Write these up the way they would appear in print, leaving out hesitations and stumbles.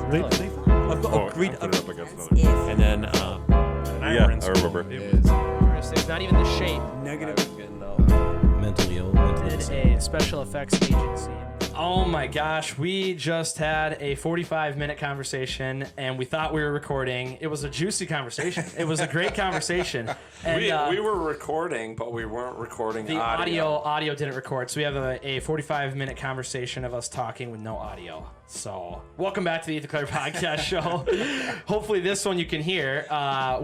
Really? I've got a green. Put it up against another. And then, Yeah, I remember. It was not even the shape. Negative. Mentally ill. Mentally Did disabled. a special effects agency. Oh my gosh, we just had a 45-minute conversation and we thought we were recording. It was a juicy conversation. It was a great conversation. And We were recording, but we weren't recording the audio didn't record. So we have a 45-minute conversation of us talking with no audio. So welcome back to the Clerc podcast show. Hopefully this one you can hear.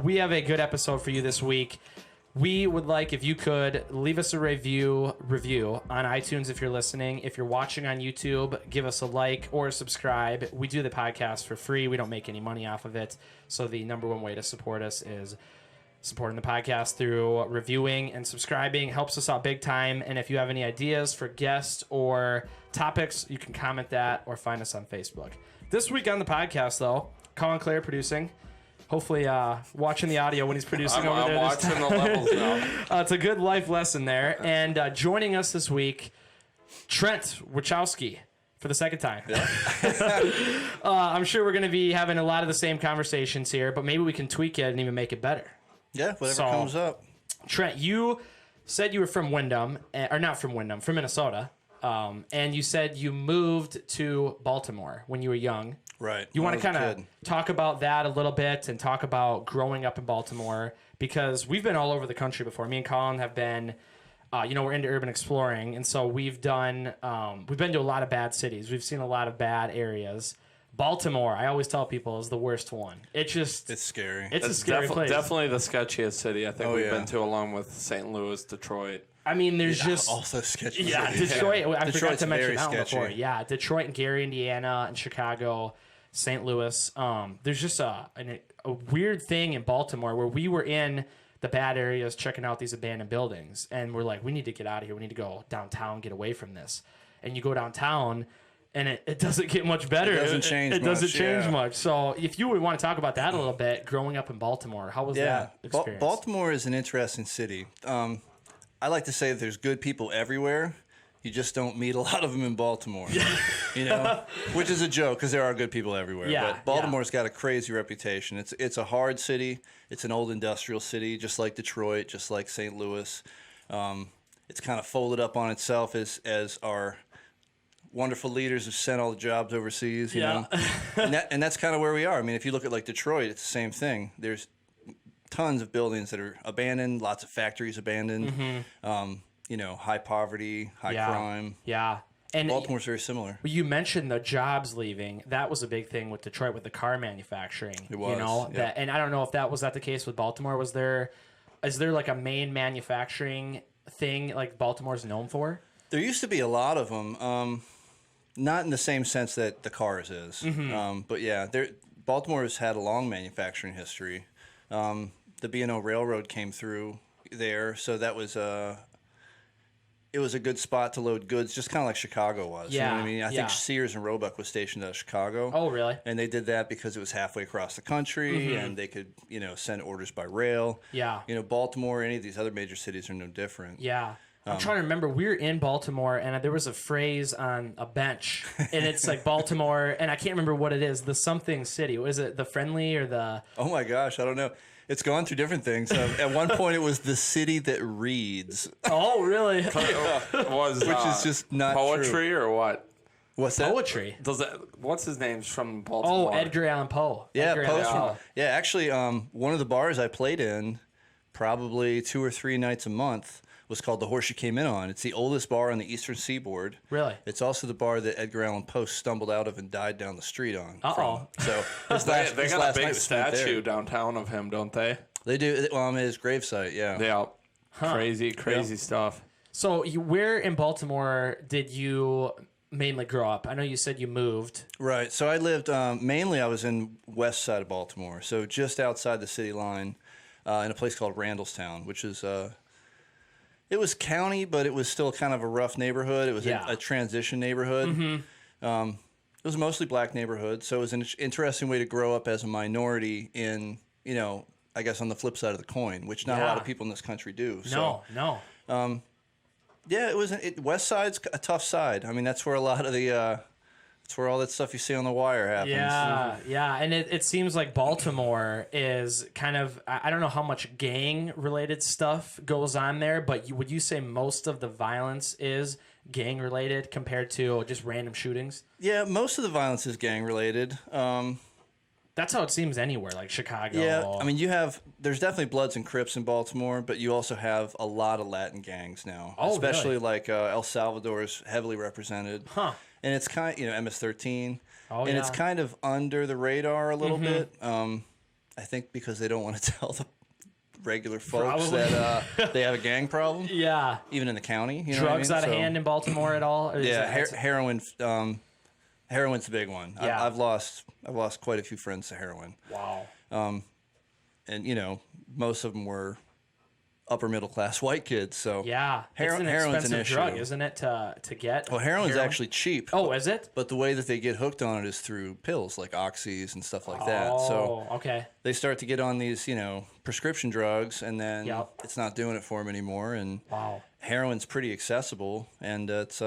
We have a good episode for you this week. We would like if you could leave us a review on iTunes if you're listening. If you're watching on YouTube, give us a like or subscribe. We do the podcast for free. We don't make any money off of it. So the number one way to support us is supporting the podcast through reviewing and subscribing. Helps us out big time. And if you have any ideas for guests or topics, you can comment that or find us on Facebook. This week on the podcast, though, Colin Clerc producing. Hopefully watching the audio when he's producing over there. I'm watching the levels now. It's a good life lesson there. And joining us this week, Trent Wyczawski for the second time. Yeah. I'm sure we're going to be having a lot of the same conversations here, but maybe we can tweak it and even make it better. Yeah, whatever comes up. Trent, you said you were from Windham, or not from Windham, from Minnesota. And you said you moved to Baltimore when you were young. Right. You want to kind of talk about that a little bit and talk about growing up in Baltimore, because we've been all over the country before. Me and Colin have been, we're into urban exploring. And so we've been to a lot of bad cities. We've seen a lot of bad areas. Baltimore, I always tell people, is the worst one. It's scary. It's a scary place. Definitely the sketchiest city I think we've been to, along with St. Louis, Detroit. I mean, there's just also sketchy. Yeah, Detroit. I forgot to mention that one sketchy. before. Yeah, Detroit and Gary, Indiana, and Chicago, St. Louis. There's just a weird thing in Baltimore where we were in the bad areas checking out these abandoned buildings, and we're like, we need to get out of here. We need to go downtown, get away from this. And you go downtown, and it doesn't get much better. It doesn't change much. It doesn't change much. So if you would want to talk about that a little bit, growing up in Baltimore, how was that experience? Baltimore is an interesting city. I like to say that there's good people everywhere. You just don't meet a lot of them in Baltimore, which is a joke because there are good people everywhere. Yeah, but Baltimore's got a crazy reputation. It's a hard city. It's an old industrial city, just like Detroit, just like St. Louis. It's kind of folded up on itself as our wonderful leaders have sent all the jobs overseas, you know. And that's kind of where we are. I mean, if you look at like Detroit, it's the same thing. There's tons of buildings that are abandoned, lots of factories abandoned. High poverty, high crime. Yeah. And Baltimore's very similar. You mentioned the jobs leaving. That was a big thing with Detroit with the car manufacturing. It was. And I don't know if that was the case with Baltimore. Is there like a main manufacturing thing like Baltimore's known for? There used to be a lot of them. Not in the same sense that the cars is. But yeah, Baltimore has had a long manufacturing history. The B&O Railroad came through there, so that was it was a good spot to load goods, just kind of like Chicago was. Yeah, you know what I mean? I think Sears and Roebuck was stationed out of Chicago. Oh, really? And they did that because it was halfway across the country, and they could, send orders by rail. Yeah. Baltimore, any of these other major cities are no different. Yeah. I'm trying to remember. We were in Baltimore, and there was a phrase on a bench, and it's like Baltimore, and I can't remember what it is. The something city. Was it the friendly or the? Oh my gosh, I don't know. It's gone through different things. At one point, it was the city that reads. Oh, really? Which is just not poetry true. or what? What's that? Poetry. What's his name's from Baltimore? Oh, Edgar Allan Poe. Yeah, Poe. Yeah, actually, one of the bars I played in, probably 2 or 3 nights a month, was called The Horse You Came In On. It's the oldest bar on the eastern seaboard. Really? It's also the bar that Edgar Allan Poe stumbled out of and died down the street on. Uh-oh. So they got a big statue downtown of him, don't they? They do. His gravesite, yeah. Yeah. Crazy stuff. So where in Baltimore did you mainly grow up? I know you said you moved. Right. So I lived, mainly I was in west side of Baltimore, so just outside the city line in a place called Randallstown, which is... It was county, but it was still kind of a rough neighborhood. It was a transition neighborhood. It was a mostly black neighborhood, so it was an interesting way to grow up as a minority in, I guess on the flip side of the coin, which not a lot of people in this country do. No. Yeah, West Side's a tough side. I mean, that's where a lot of the It's where all that stuff you see on The Wire happens. Yeah, and it seems like Baltimore is kind of, I don't know how much gang-related stuff goes on there, but would you say most of the violence is gang-related compared to just random shootings? Yeah, most of the violence is gang-related. That's how it seems anywhere, like Chicago. Yeah, I mean, there's definitely Bloods and Crips in Baltimore, but you also have a lot of Latin gangs now. Oh, especially really? like El Salvador is heavily represented. Huh. And it's kind of, MS-13. Oh, and yeah. it's kind of under the radar a little bit. I think because they don't want to tell the regular folks Probably. that they have a gang problem. Yeah. Even in the county. You know Drugs what I mean? out of hand in Baltimore at all? Or is Yeah, it- heroin. Heroin's the big one. Yeah. I've lost quite a few friends to heroin. Wow. And most of them were upper middle class white kids. So Yeah. It's an heroin's an expensive issue. drug, isn't it, to get? Well, heroin's heroin? actually cheap. Oh, is it? But the way that they get hooked on it is through pills like oxys and stuff like that. Oh, So okay. they start to get on these, prescription drugs, and then Yep. it's not doing it for them anymore. And Wow. heroin's pretty accessible, and it's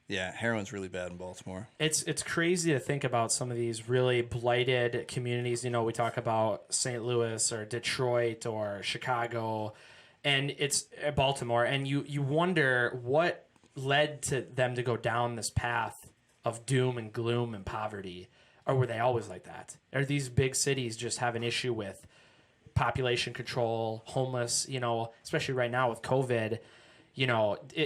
heroin's really bad in Baltimore. It's crazy to think about some of these really blighted communities. We talk about St. Louis or Detroit or Chicago, and it's Baltimore, and you wonder what led to them to go down this path of doom and gloom and poverty, or were they always like that? Are these big cities just have an issue with population control, homeless? Especially right now with COVID.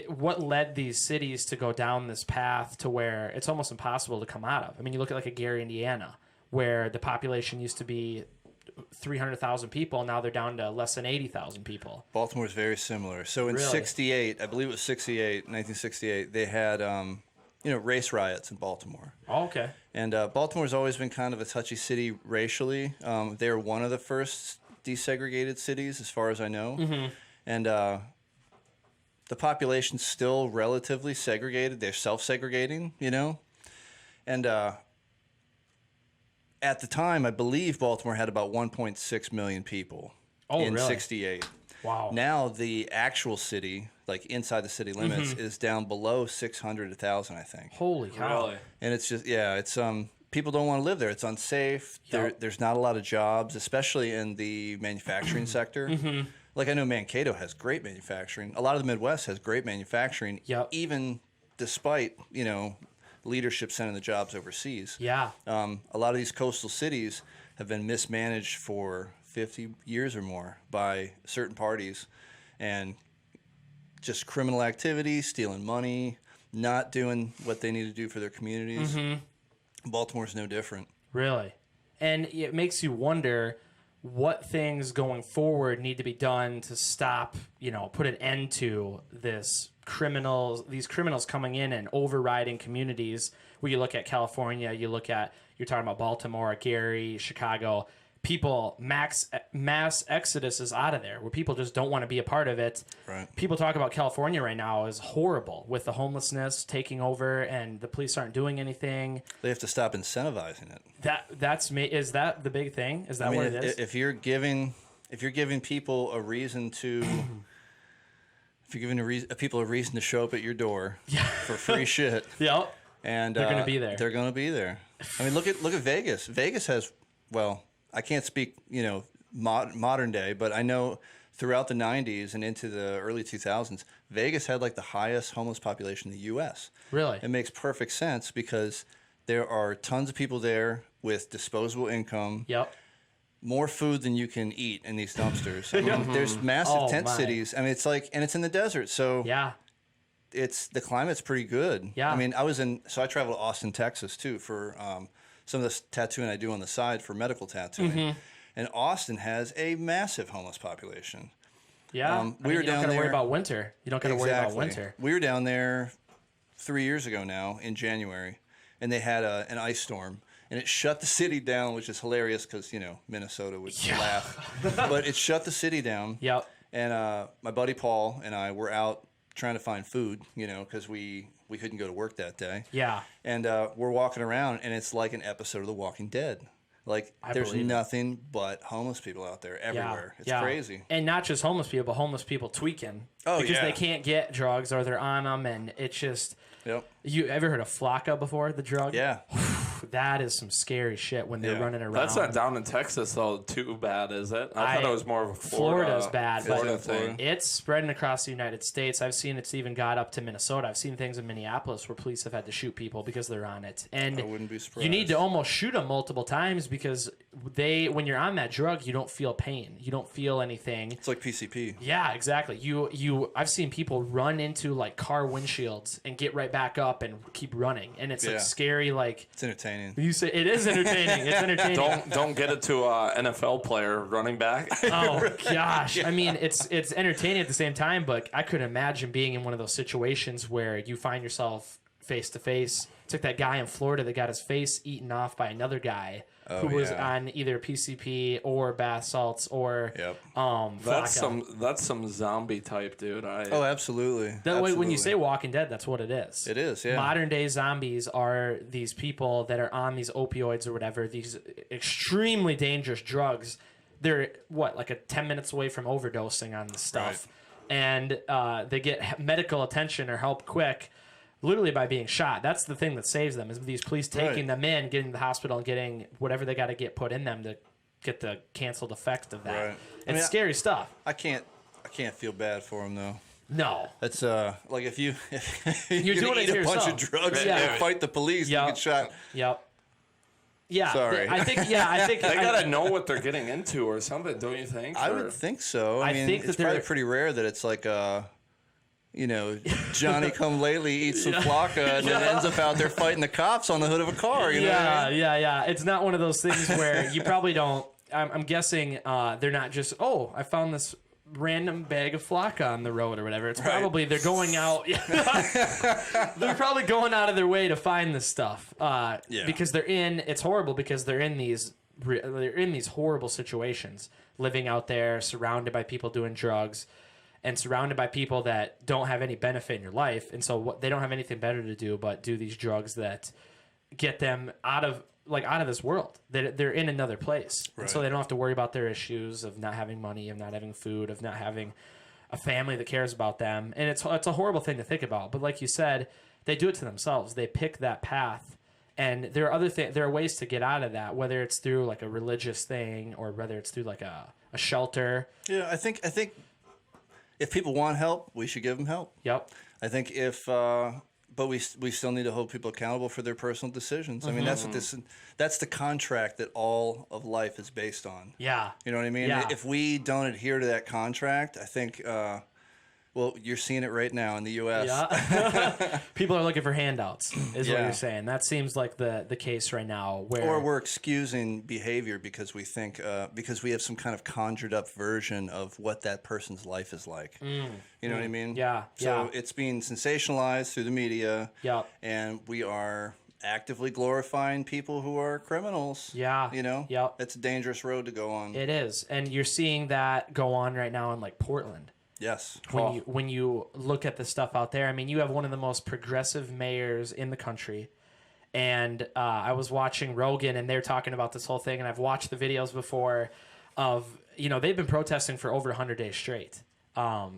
What led these cities to go down this path to where it's almost impossible to come out of? I mean, you look at like a Gary, Indiana, where the population used to be 300,000 people. Now they're down to less than 80,000 people. Baltimore's very similar. So in Really? 68, I believe it was 1968, they had, race riots in Baltimore. Oh, okay. And Baltimore's always been kind of a touchy city racially. They're one of the first desegregated cities, as far as I know. Mm-hmm. And the population's still relatively segregated. They're self-segregating, And at the time, I believe Baltimore had about 1.6 million people in really? 68. Wow. Now the actual city, like inside the city limits, is down below 600 to 1,000, I think. Holy cow. Really? And it's just, it's people don't want to live there. It's unsafe. Yep. There's not a lot of jobs, especially in the manufacturing sector. Like I know Mankato has great manufacturing. A lot of the Midwest has great manufacturing, Yep. even despite, leadership sending the jobs overseas. Yeah. A lot of these coastal cities have been mismanaged for 50 years or more by certain parties, and just criminal activity, stealing money, not doing what they need to do for their communities. Baltimore's no different. Really. And it makes you wonder what things going forward need to be done to stop, put an end to these criminals coming in and overriding communities. Where you look at California, you're talking about Baltimore, Gary, Chicago. People, mass exodus is out of there, where people just don't want to be a part of it. Right. People talk about California right now is horrible with the homelessness taking over, and the police aren't doing anything. They have to stop incentivizing it. Is that the big thing? Is that what it is? If you're giving people a reason to, if you're giving people a reason to show up at your door for free shit, Yep. and They're gonna be there. They're going to be there. I mean, look at Vegas. Vegas has, I can't speak, modern day, but I know throughout the 90s and into the early 2000s, Vegas had like the highest homeless population in the U.S. Really? It makes perfect sense because there are tons of people there with disposable income. Yep. More food than you can eat in these dumpsters. I mean, there's massive tent cities. I mean, it's like, and it's in the desert, so Yeah. the climate's pretty good. Yeah. I mean, I traveled to Austin, Texas too for some of the tattooing I do on the side for medical tattooing. And Austin has a massive homeless population. Yeah. We were you don't down gotta worry there- about winter. You don't got to worry about winter. We were down there 3 years ago now in January, and they had an ice storm. And it shut the city down, which is hilarious because, Minnesota would laugh. But it shut the city down. Yep. And my buddy Paul and I were out trying to find food, because we couldn't go to work that day. Yeah. And we're walking around, and it's like an episode of The Walking Dead. Like, there's believe it. nothing but homeless people out there everywhere. It's crazy. And not just homeless people, but homeless people tweaking. Oh, because yeah. they can't get drugs or they're on them, and it's just Yep. You ever heard of Flocka before, the drug? Yeah. That is some scary shit when they're running around. That's not down in Texas, though, too bad, is it? I thought it was more of a Florida's bad, Florida but thing. it's spreading across the United States. I've seen it's even got up to Minnesota. I've seen things in Minneapolis where police have had to shoot people because they're on it. And I wouldn't be surprised. you need to almost shoot them multiple times because when you're on that drug, you don't feel pain. You don't feel anything. It's like PCP. Yeah, exactly. I've seen people run into like car windshields and get right back up and keep running, and it's like scary. Like It's entertaining. you say, it is entertaining. It's entertaining. Don't get it to an NFL player running back. Oh gosh, I mean it's entertaining at the same time, but I could imagine being in one of those situations where you find yourself face to face. Took that guy in Florida that got his face eaten off by another guy who was on either PCP or bath salts or That's Flocka. that's some zombie type, dude. Oh, absolutely. That way, when you Absolutely. say Walking Dead, that's what it is. It is, yeah. Modern day zombies are these people that are on these opioids or whatever, these extremely dangerous drugs. They're like 10 minutes away from overdosing on this stuff, and they get medical attention or help quick, literally by being shot. That's the thing that saves them, is these police taking them in, getting to the hospital, and getting whatever they got to get put in them to get the canceled effect of that. Right. It's scary stuff. I can't feel bad for him though. No. That's like if you're doing it eat to a bunch of yourself. drugs Yeah. and fight the police, you get shot. Yep. Yeah. Sorry. I think. They gotta know what they're getting into or something, don't you think? I would think so. I mean, think that it's probably they're- pretty rare that it's like Johnny come lately eats some Flocka and then ends up out there fighting the cops on the hood of a car. You know what I mean? Yeah. It's not one of those things where you probably don't. I'm guessing they're not just. Oh, I found this random bag of Flocka on the road or whatever. It's probably they're going out. They're probably going out of their way to find this stuff. Because they're in. It's horrible because they're in these horrible situations, living out there, surrounded by people doing drugs, and surrounded by people that don't have any benefit in your life, and so they don't have anything better to do but do these drugs that get them out of this world. They're in another place, and so they don't have to worry about their issues of not having money, of not having food, of not having a family that cares about them. And it's a horrible thing to think about. But like you said, they do it to themselves. They pick that path, and there are there are ways to get out of that, whether it's through like a religious thing or whether it's through like a shelter. Yeah, I think if people want help, we should give them help. Yep. I think but we still need to hold people accountable for their personal decisions. I mean, that's the contract that all of life is based on. Yeah. You know what I mean? Yeah. If we don't adhere to that contract, I think, you're seeing it right now in the U.S. Yeah. People are looking for handouts, is what Yeah. you're saying. That seems like the case right now. Or we're excusing behavior because we think, because we have some kind of conjured up version of what that person's life is like. You know what I mean? Yeah, So yeah. it's being sensationalized through the media. Yep. And we are actively glorifying people who are criminals. Yeah. You know? Yep. It's a dangerous road to go on. It is. And you're seeing that go on right now in like Portland. Yes. When you look at the stuff out there, I mean, you have one of the most progressive mayors in the country. And I was watching Rogan, and they're talking about this whole thing, and I've watched the videos before of, they've been protesting for over 100 days straight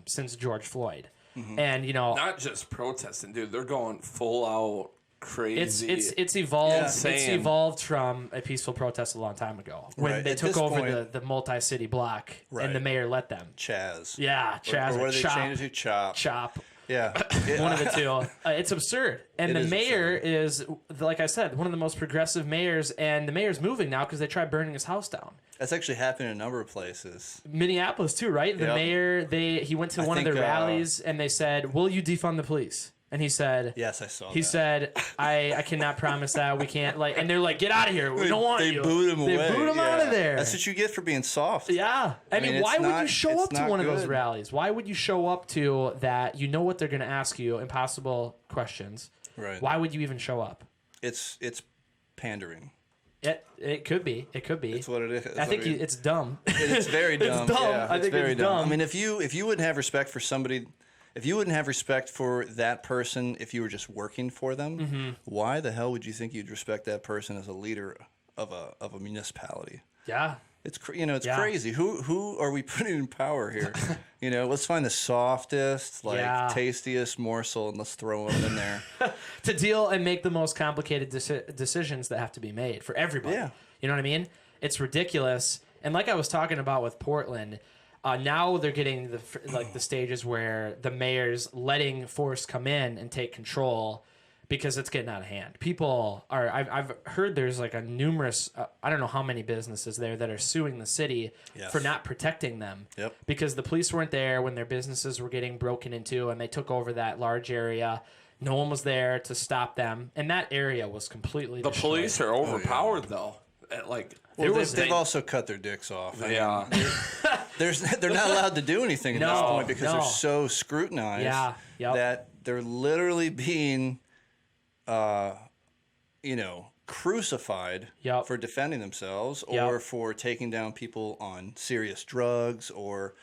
since George Floyd. And, Not just protesting, dude. They're going full out crazy. It's evolved. Yeah. It's Insane. evolved from a peaceful protest a long time ago when Right. they At took this over point- the multi-city block, and the mayor let them. Chaz. Yeah, Chaz. Or what do they Chop. change it to? Chop. Chop. Yeah. One of the two. It's absurd. And It the is mayor is, like I said, one of the most progressive mayors, and the mayor's moving now because they tried burning his house down. That's actually happened in a number of places. Minneapolis too, right? The Yep. mayor, he went to I one of think, their rallies, and they said, "Will you defund the police?" And he said, Yes, I saw He that. said, I cannot promise that. We can't, and they're like, get out of here. We don't want they you. booed him away. They booed him out of there. That's what you get for being soft. Yeah. I mean, it's why would you not- show it's up to not one of those good. rallies? Why would you show up to that? You know what they're going to ask you, impossible questions. Right. Why would you even show up? It's pandering. It could be. It could be. It's what it is. I think it's dumb. It's very dumb. dumb. Yeah, I think very it's dumb. I mean, if you wouldn't have respect for somebody, if you wouldn't have respect for that person, if you were just working for them, why the hell would you think you'd respect that person as a leader of a municipality. Yeah. It's it's crazy. Who are we putting in power here? Let's find the softest, tastiest morsel and let's throw them in there to deal and make the most complicated decisions that have to be made for everybody. Yeah. You know what I mean? It's ridiculous. And like I was talking about with Portland, now they're getting the stages where the mayor's letting force come in and take control because it's getting out of hand. People are, I've heard there's like a numerous, I don't know how many businesses there that are suing the city for not protecting them. Yep. Because the police weren't there when their businesses were getting broken into and they took over that large area. No one was there to stop them. And that area was completely The destroyed. police are overpowered, though. They've also cut their dicks off. They're not allowed to do anything at this point because they're so scrutinized that they're literally being, crucified for defending themselves or for taking down people on serious drugs or.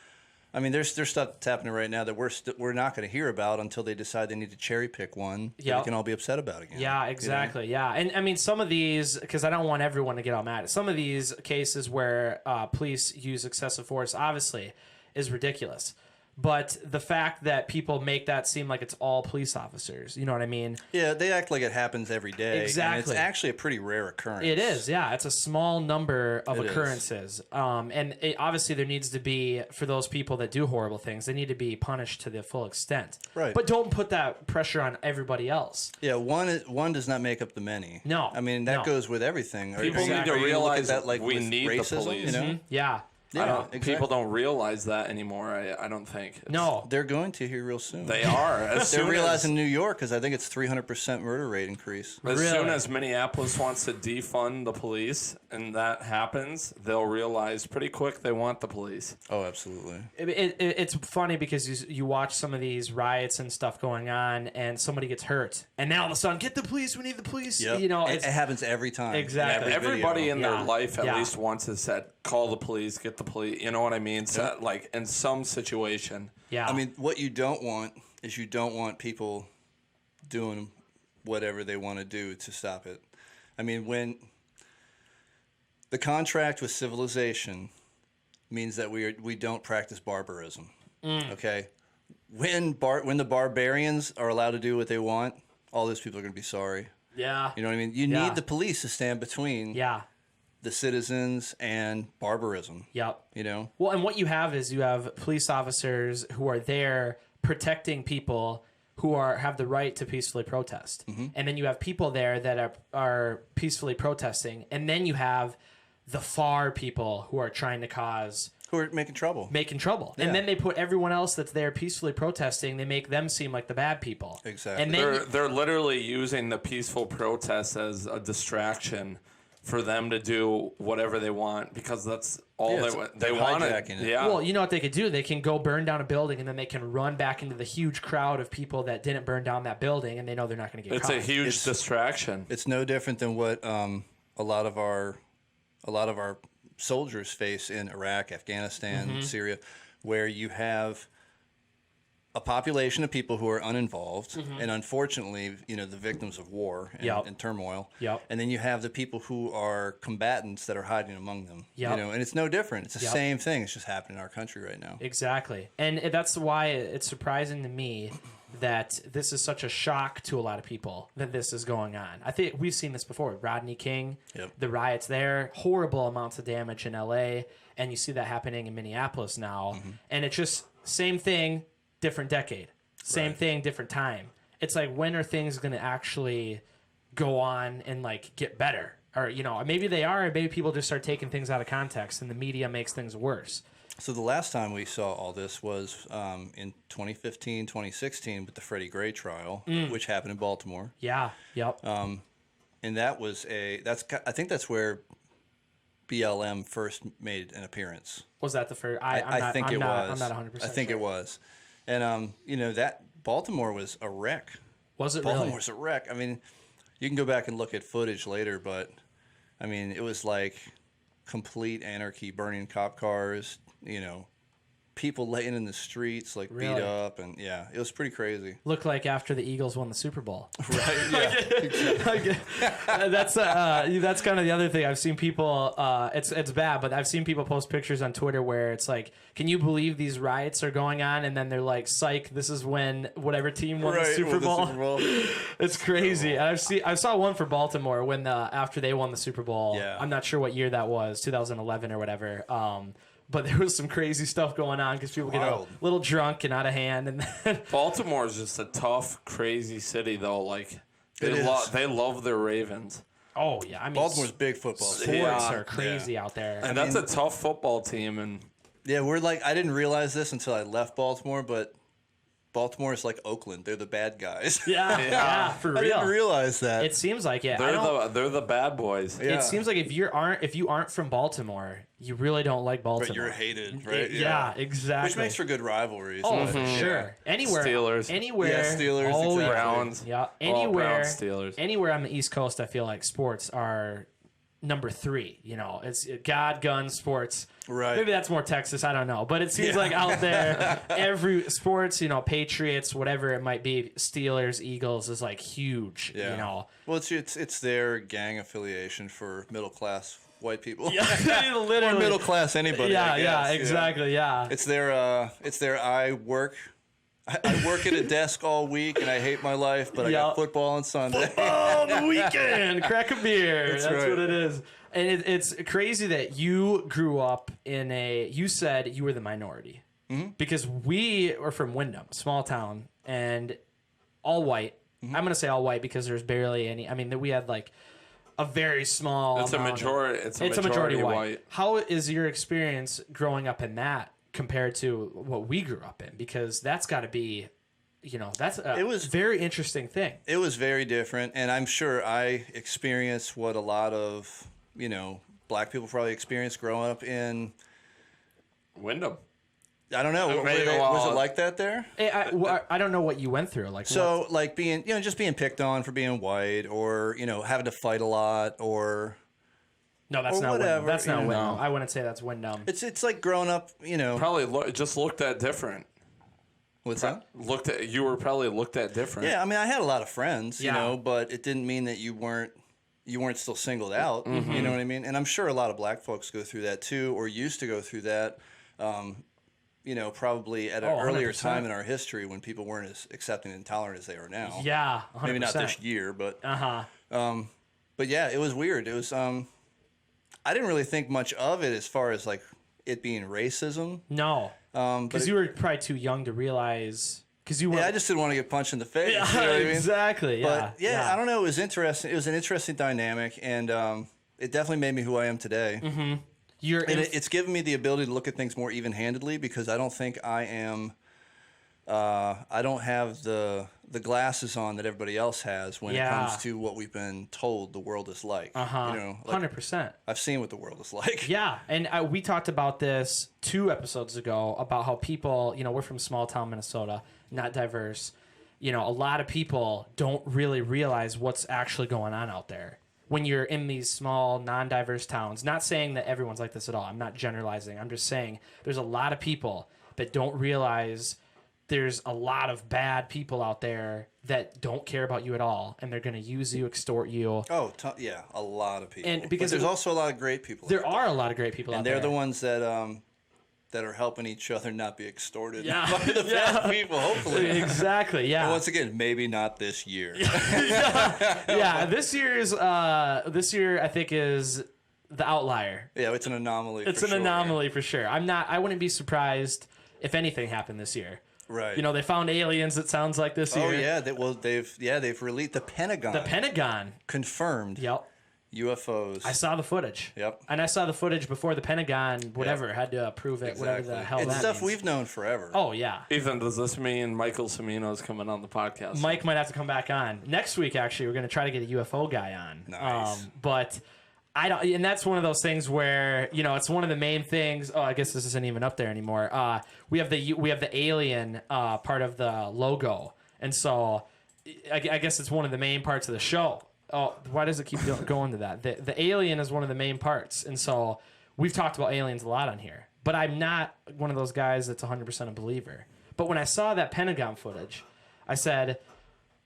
I mean, there's stuff that's happening right now that we're not going to hear about until they decide they need to cherry pick one that we can all be upset about again. Yeah, exactly. Yeah, and I mean, some of these, because I don't want everyone to get all mad. Some of these cases where police use excessive force, obviously, is ridiculous. But the fact that people make that seem like it's all police officers, you know what I mean? Yeah, they act like it happens every day. Exactly. And it's actually a pretty rare occurrence. It is, yeah. It's a small number of occurrences. Obviously there needs to be, for those people that do horrible things, they need to be punished to the full extent. Right. But don't put that pressure on everybody else. Yeah, one does not make up the many. No. I mean, that goes with everything. People need to realize that, like, we with need racism, the police. Yeah. Exactly. People don't realize that anymore. I don't think. No, they're going to here real soon. They are. They're realizing New York because I think it's 300% murder rate increase. As soon as Minneapolis wants to defund the police and that happens, they'll realize pretty quick they want the police. Oh, absolutely. It's funny because you watch some of these riots and stuff going on, and somebody gets hurt, and now all of a sudden, get the police. We need the police. Yep. It happens every time. Exactly. Everybody in their life at least once has said, "Call the police, get the police." You know what I mean? So, like in some situation. Yeah. I mean, what you don't want is you don't want people doing whatever they want to do to stop it. I mean, when the contract with civilization means that we don't practice barbarism. Okay? When the barbarians are allowed to do what they want, all those people are going to be sorry. Yeah. You know what I mean? You need the police to stand between the citizens and barbarism. Yep. You know? Well, and what you have is you have police officers who are there protecting people who have the right to peacefully protest. And then you have people there that are peacefully protesting. And then you have the far people who are trying to cause... Who are making trouble. Yeah. And then they put everyone else that's there peacefully protesting, they make them seem like the bad people. Exactly. And then they're literally using the peaceful protests as a distraction for them to do whatever they want because that's all they wanted. Yeah. Well, you know what they could do? They can go burn down a building and then they can run back into the huge crowd of people that didn't burn down that building and they know they're not going to get caught. It's a huge distraction. It's no different than what a lot of our soldiers face in Iraq, Afghanistan, Syria, where you have a population of people who are uninvolved and unfortunately, the victims of war and turmoil. And then you have the people who are combatants that are hiding among them. And it's no different. It's the same thing. It's just happening in our country right now. Exactly. And that's why it's surprising to me that this is such a shock to a lot of people that this is going on. I think we've seen this before. Rodney King, the riots there, horrible amounts of damage in LA, and you see that happening in Minneapolis now. And it's just same thing, different decade. Same thing, different time. It's like, when are things going to actually go on and like get better? Or, maybe they are, and maybe people just start taking things out of context and the media makes things worse. So the last time we saw all this was in 2015, 2016 with the Freddie Gray trial, which happened in Baltimore. Yeah. Yep. And that was I think that's where BLM first made an appearance. Was that the first? I think it was. I'm not 100% I think sure. it was. And, that Baltimore was a wreck. Was it Baltimore really? was a wreck. I mean, you can go back and look at footage later, but, I mean, it was like complete anarchy, burning cop cars, people laying in the streets, like Really? beat up, and yeah, it was pretty crazy. Looked like after the Eagles won the Super Bowl. Right? Yeah. That's kind of the other thing. I've seen people. It's bad, but I've seen people post pictures on Twitter where it's like, "Can you believe these riots are going on?" And then they're like, "Psych! This is when whatever team won the Super Bowl." It's crazy. And I saw one for Baltimore when after they won the Super Bowl. Yeah. I'm not sure what year that was, 2011 or whatever. But there was some crazy stuff going on because people get a little drunk and out of hand. And then Baltimore is just a tough, crazy city, though. Like they love their Ravens. oh yeah, I mean Baltimore's big football. sports Yeah. are crazy out there. And that's a tough football team. And Yeah, we're like, I didn't realize this until I left Baltimore, but Baltimore is like Oakland. They're the bad guys. Yeah, for I real. didn't realize that. It seems like it. they're the bad boys. Yeah. It seems like if you aren't from Baltimore, you really don't like Baltimore. But you're hated, right? Yeah, exactly. Which makes for good rivalries. Oh, but- for sure. Anywhere, Steelers. anywhere. Yeah, Steelers, Oh, exactly. yeah. Browns. Yeah, Browns, anywhere. Steelers. Anywhere on the East Coast, I feel like sports are number 3. You know, it's God, guns, sports. Right. Maybe that's more Texas. I don't know, but it seems like out there, every sports, you know, Patriots, whatever it might be, Steelers, Eagles is like huge. Yeah. You know. Well, it's their gang affiliation for middle class white people. Yeah, literally. Or middle class anybody. Yeah, I guess, exactly. Yeah. It's their I work at a desk all week and I hate my life, but I got football on Sunday. Oh, the weekend. Crack a beer. That's right. what it is. And it's crazy that you grew up you said you were the minority. Mm-hmm. Because we are from Windham, small town, and all white. Mm-hmm. I'm going to say all white because there's barely any. I mean, we had like a very small It's a amount majority. It's a majority white. How is your experience growing up in that compared to what we grew up in? Because that's got to be, you know, it was a very interesting thing. It was very different, and I'm sure I experienced what a lot of, you know, black people probably experienced growing up in Wyndham. I don't know. Was it like that there? I don't know what you went through. Like, so, like being, you know, just being picked on for being white, or, you know, having to fight a lot, or no, that's or not whatever, Wyndham. That's not you know. Wyndham. I wouldn't say that's Wyndham. It's like growing up, you know. Probably just looked at different. What's that? You were probably looked at different. Yeah, I mean, I had a lot of friends, you Yeah. know, but it didn't mean that you weren't still singled out. Mm-hmm. You know what I mean? And I'm sure a lot of black folks go through that too, or used to go through that. You know, probably at an earlier 100%. time in our history when people weren't as accepting and tolerant as they are now. Yeah, 100%. Maybe not this year, but Uh-huh. but yeah, it was weird. It was I didn't really think much of it as far as like it being racism. No. But Because you were probably too young to realize. Because you were. yeah, I just didn't want to get punched in the face. Yeah, you know what I mean? exactly. Yeah. But yeah, I don't know. It was interesting. It was an interesting dynamic, and it definitely made me who I am today. Mm-hmm. It's given me the ability to look at things more even-handedly because I don't think I am. I don't have the glasses on that everybody else has when it comes to what we've been told the world is like. You know, like, 100%. I've seen what the world is like. Yeah, and we talked about this 2 episodes ago about how people, you know, we're from small town Minnesota, not diverse. You know, a lot of people don't really realize what's actually going on out there when you're in these small, non-diverse towns. Not saying that everyone's like this at all. I'm not generalizing. I'm just saying there's a lot of people that don't realize there's a lot of bad people out there that don't care about you at all, and they're going to use you, extort you. Oh, yeah, a lot of people. And because but there's also a lot of great people. There are a lot of great people out and there. they're the ones that are helping each other not be extorted Yeah. by the bad people, hopefully. Exactly, yeah. And once again, maybe not this year. Yeah, this year I think is the outlier. Yeah, it's an anomaly. It's an anomaly for sure. I wouldn't be surprised if anything happened this year. Right. You know, they found aliens, it sounds like this year. Oh yeah, they've released the Pentagon. The Pentagon. Confirmed. Yep. UFOs. I saw the footage. Yep. And I saw the footage before the Pentagon, whatever, had to approve it, whatever the hell it's that stuff means. we've known forever. Oh, yeah. Ethan, does this mean Michael Cimino is coming on the podcast? Mike might have to come back on. Next week, actually, we're going to try to get a UFO guy on. Nice. But I don't, and that's one of those things where, you know, it's one of the main things. Oh, I guess this isn't even up there anymore. We have the alien part of the logo. And so I guess it's one of the main parts of the show. Oh, why does it keep going to that? The alien is one of the main parts. And so we've talked about aliens a lot on here. but I'm not one of those guys that's 100% a believer. But when I saw that Pentagon footage, I said,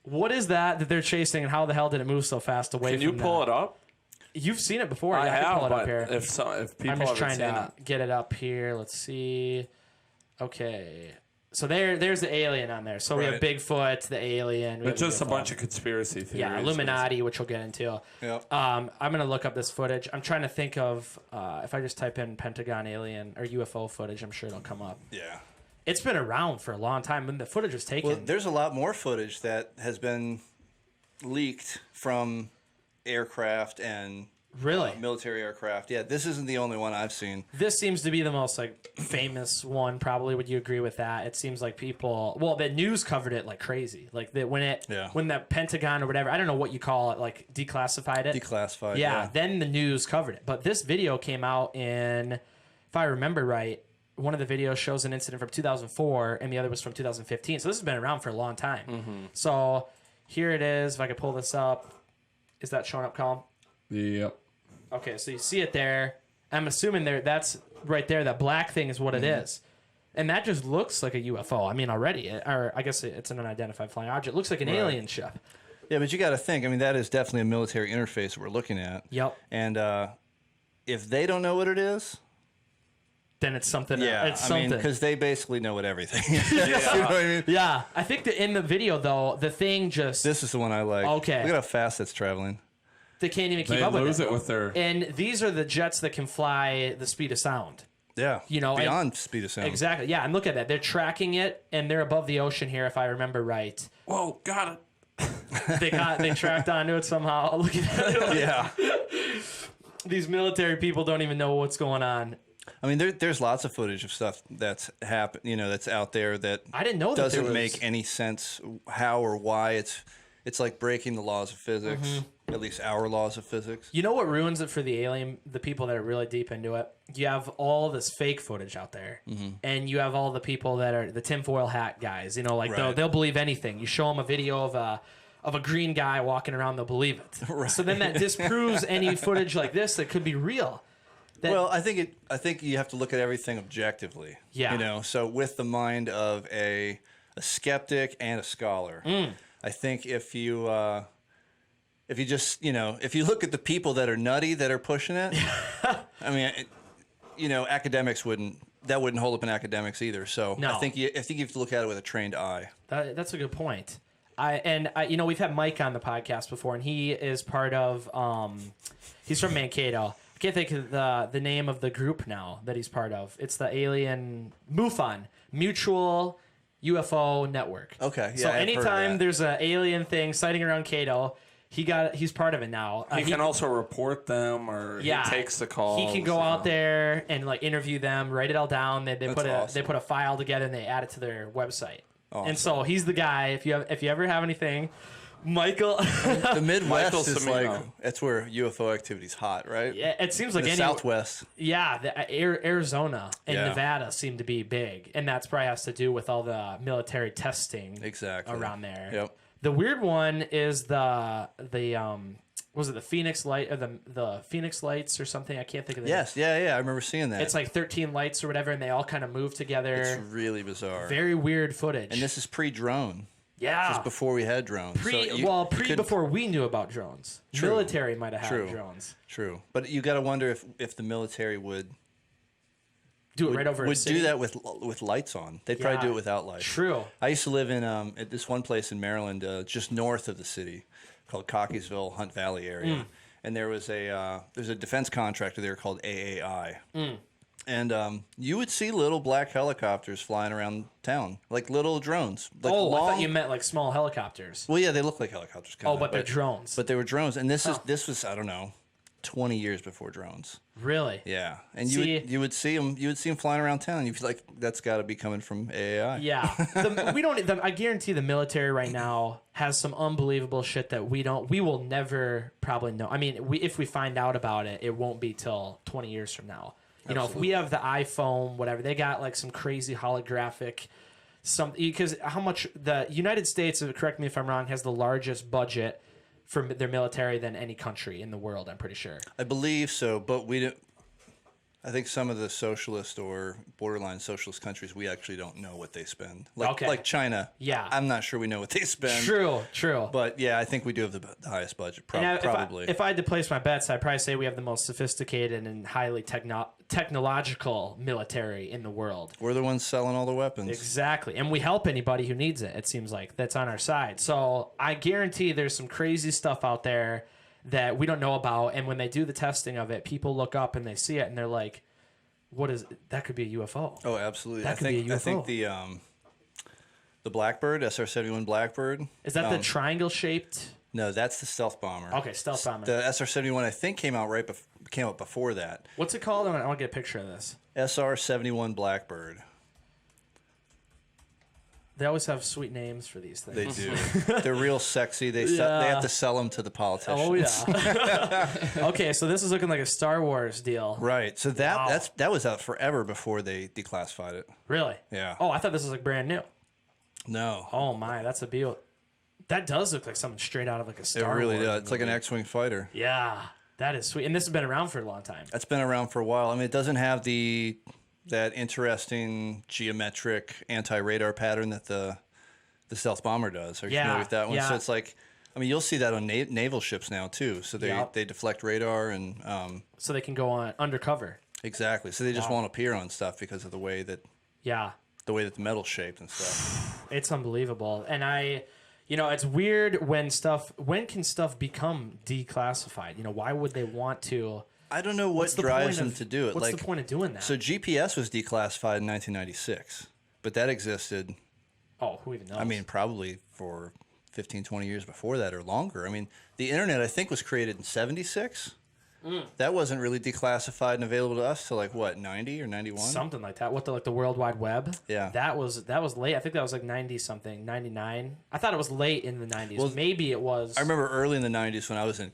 what is that they're chasing, and how the hell did it move so fast away Can from you pull that? it up? You've seen it before. I can have, pull it up but here. if people I'm just haven't trying seen to get it up here. Let's see. Okay. So there's the alien on there. So we have Right. Bigfoot, the alien. It's just a bunch of conspiracy theories. Yeah, Illuminati, which we'll get into. Yep. I'm going to look up this footage. I'm trying to think of, if I just type in Pentagon alien or UFO footage, I'm sure it'll come up. Yeah. It's been around for a long time. When the footage was taken. Well, there's a lot more footage that has been leaked from aircraft and Really? military aircraft. Yeah, this isn't the only one I've seen. This seems to be the most like famous one. Probably, would you agree with that? It seems like people. Well, the news covered it like crazy. Like when the Pentagon or whatever, I don't know what you call it, like declassified it. Declassified. Yeah. Yeah. Then the news covered it. But this video came out in, if I remember right, one of the videos shows an incident from 2004, and the other was from 2015. So this has been around for a long time. Mm-hmm. So here it is. If I could pull this up, is that showing up, Colin? Yep. Okay, so you see it there. I'm assuming that's right there. That black thing is what it is. And that just looks like a UFO. I mean, already. Or I guess it's an unidentified flying object. It looks like an alien ship. Yeah, but you got to think. I mean, that is definitely a military interface we're looking at. Yep. And if they don't know what it is, Then it's something. yeah, It's I something. mean, because they basically know what everything is. You know what I mean? Yeah. I think that in the video, though, the thing just... This is the one I like. Okay. Look at how fast it's traveling. They can't even keep They up with lose it. it with their. And these are the jets that can fly the speed of sound. Yeah. You know, beyond speed of sound. Exactly. Yeah, and look at that. They're tracking it, and they're above the ocean here, if I remember right. Whoa, got it. They tracked onto it somehow. Look at that. Yeah. These military people don't even know what's going on. I mean, there's lots of footage of stuff that's happened. You know, that's out there that I didn't know that doesn't there was... make any sense how or why it's like breaking the laws of physics. Mm-hmm. At least our laws of physics. You know what ruins it for the alien, the people that are really deep into it? You have all this fake footage out there, and you have all the people that are the tinfoil hat guys. You know, like Right. they'll believe anything. You show them a video of a green guy walking around, they'll believe it. Right. So then that disproves any footage like this that could be real. Well, I think you have to look at everything objectively. Yeah. You know, so with the mind of a skeptic and a scholar, I think if you just, you know, if you look at the people that are nutty that are pushing it, I mean, you know, academics wouldn't hold up in academics either. So No. I think you have to look at it with a trained eye. That's a good point. You know, we've had Mike on the podcast before, and he is part of. He's from Mankato. I can't think of the name of the group now that he's part of. It's the Alien MUFON, Mutual UFO Network. Okay, yeah, So I've heard of anytime that. there's an alien thing sighting around Cato, he's part of it now. He can also report them, or he takes the call. He can go out there and like interview them, write it all down. They put awesome. a file together and they add it to their website. Awesome. And so he's the guy. If you ever have anything, Michael. The Midwest Michael is Cimino. like that's where UFO activity's hot, right? Yeah, it seems like The any Southwest. Yeah, Arizona and Yeah. Nevada seem to be big, and that's probably has to do with all the military testing Exactly. around there. Yep. The weird one is the was it the Phoenix light or the Phoenix lights or something? I can't think of the Yes, yeah, I remember seeing that. It's like 13 lights or whatever, and they all kind of move together. It's really bizarre. Very weird footage. And this is pre-drone. yeah, This is before we had drones. So you couldn't- before we knew about drones. True. Military might have had True. drones. True, but you got to wonder if the military would Do it right over a would city. do that with lights on. They'd probably Yeah. do it without lights. True. I used to live in at this one place in Maryland, just north of the city, called Cockeysville, Hunt Valley area, and there was there's a defense contractor there called AAI, and you would see little black helicopters flying around town, like little drones. Like I long, thought you meant like small helicopters. Well, yeah, they look like helicopters. Kinda, Oh, but they're drones. But they were drones, and this was I don't know, 20 years before drones. Really? Yeah, and See- you would see them flying around town. You'd be like, that's got to be coming from AAI. Yeah. I guarantee the military right now has some unbelievable shit that we will never probably know. I mean, if we find out about it, it won't be till 20 years from now. You know, if we have the iPhone, whatever, they got like some crazy holographic because how much the United States, correct me if I'm wrong, has the largest budget for their military than any country in the world, I'm pretty sure. I believe so, but we don't. I think some of the socialist or borderline socialist countries, we actually don't know what they spend. Like China. Yeah. I'm not sure we know what they spend. True. But yeah, I think we do have the highest budget, probably. If I had to place my bets, I'd probably say we have the most sophisticated and highly technological military in the world. We're the ones selling all the weapons. Exactly. And we help anybody who needs it seems like. That's on our side. So I guarantee there's some crazy stuff out there that we don't know about. And when they do the testing of it, people look up and they see it and they're like, what is that? Could be a UFO. Oh, absolutely. That could be a UFO. I think the Blackbird, SR-71 Blackbird. Is that the triangle shaped? No, that's the stealth bomber. Okay, stealth bomber. The SR-71 I think came out before that. What's it called? I want to get a picture of this. SR-71 Blackbird. They always have sweet names for these things. They do. They're real sexy. They have to sell them to the politicians. Oh yeah. Okay, so this is looking like a Star Wars deal. Right. So that was out forever before they declassified it. Really? Yeah. Oh, I thought this was like brand new. No. Oh my, that's a deal. That does look like something straight out of like a Star Wars. It really does. movie. It's like an X-wing fighter. Yeah, that is sweet. And this has been around for a long time. That's been around for a while. I mean, it doesn't have that interesting geometric anti-radar pattern that the stealth bomber does. Are you familiar with that one? Yeah. So it's like, I mean, you'll see that on naval ships now too. So they deflect radar and so they can go on undercover. Exactly. So they just won't appear on stuff because of the way that the metal's shaped and stuff. It's unbelievable. And it's weird when can stuff become declassified? Why would they want to? I don't know what drives them to do it. What's the point of doing that? So GPS was declassified in 1996, but that existed. Oh, who even knows? I mean, probably for 15, 20 years before that or longer. I mean, the internet, I think, was created in 76. That wasn't really declassified and available to us till like what, 90 or 91? Something like that. What, the World Wide Web? Yeah. That was late. I think that was like 90 something, 99. I thought it was late in the 90s. Well, maybe it was. I remember early in the 90s when I was in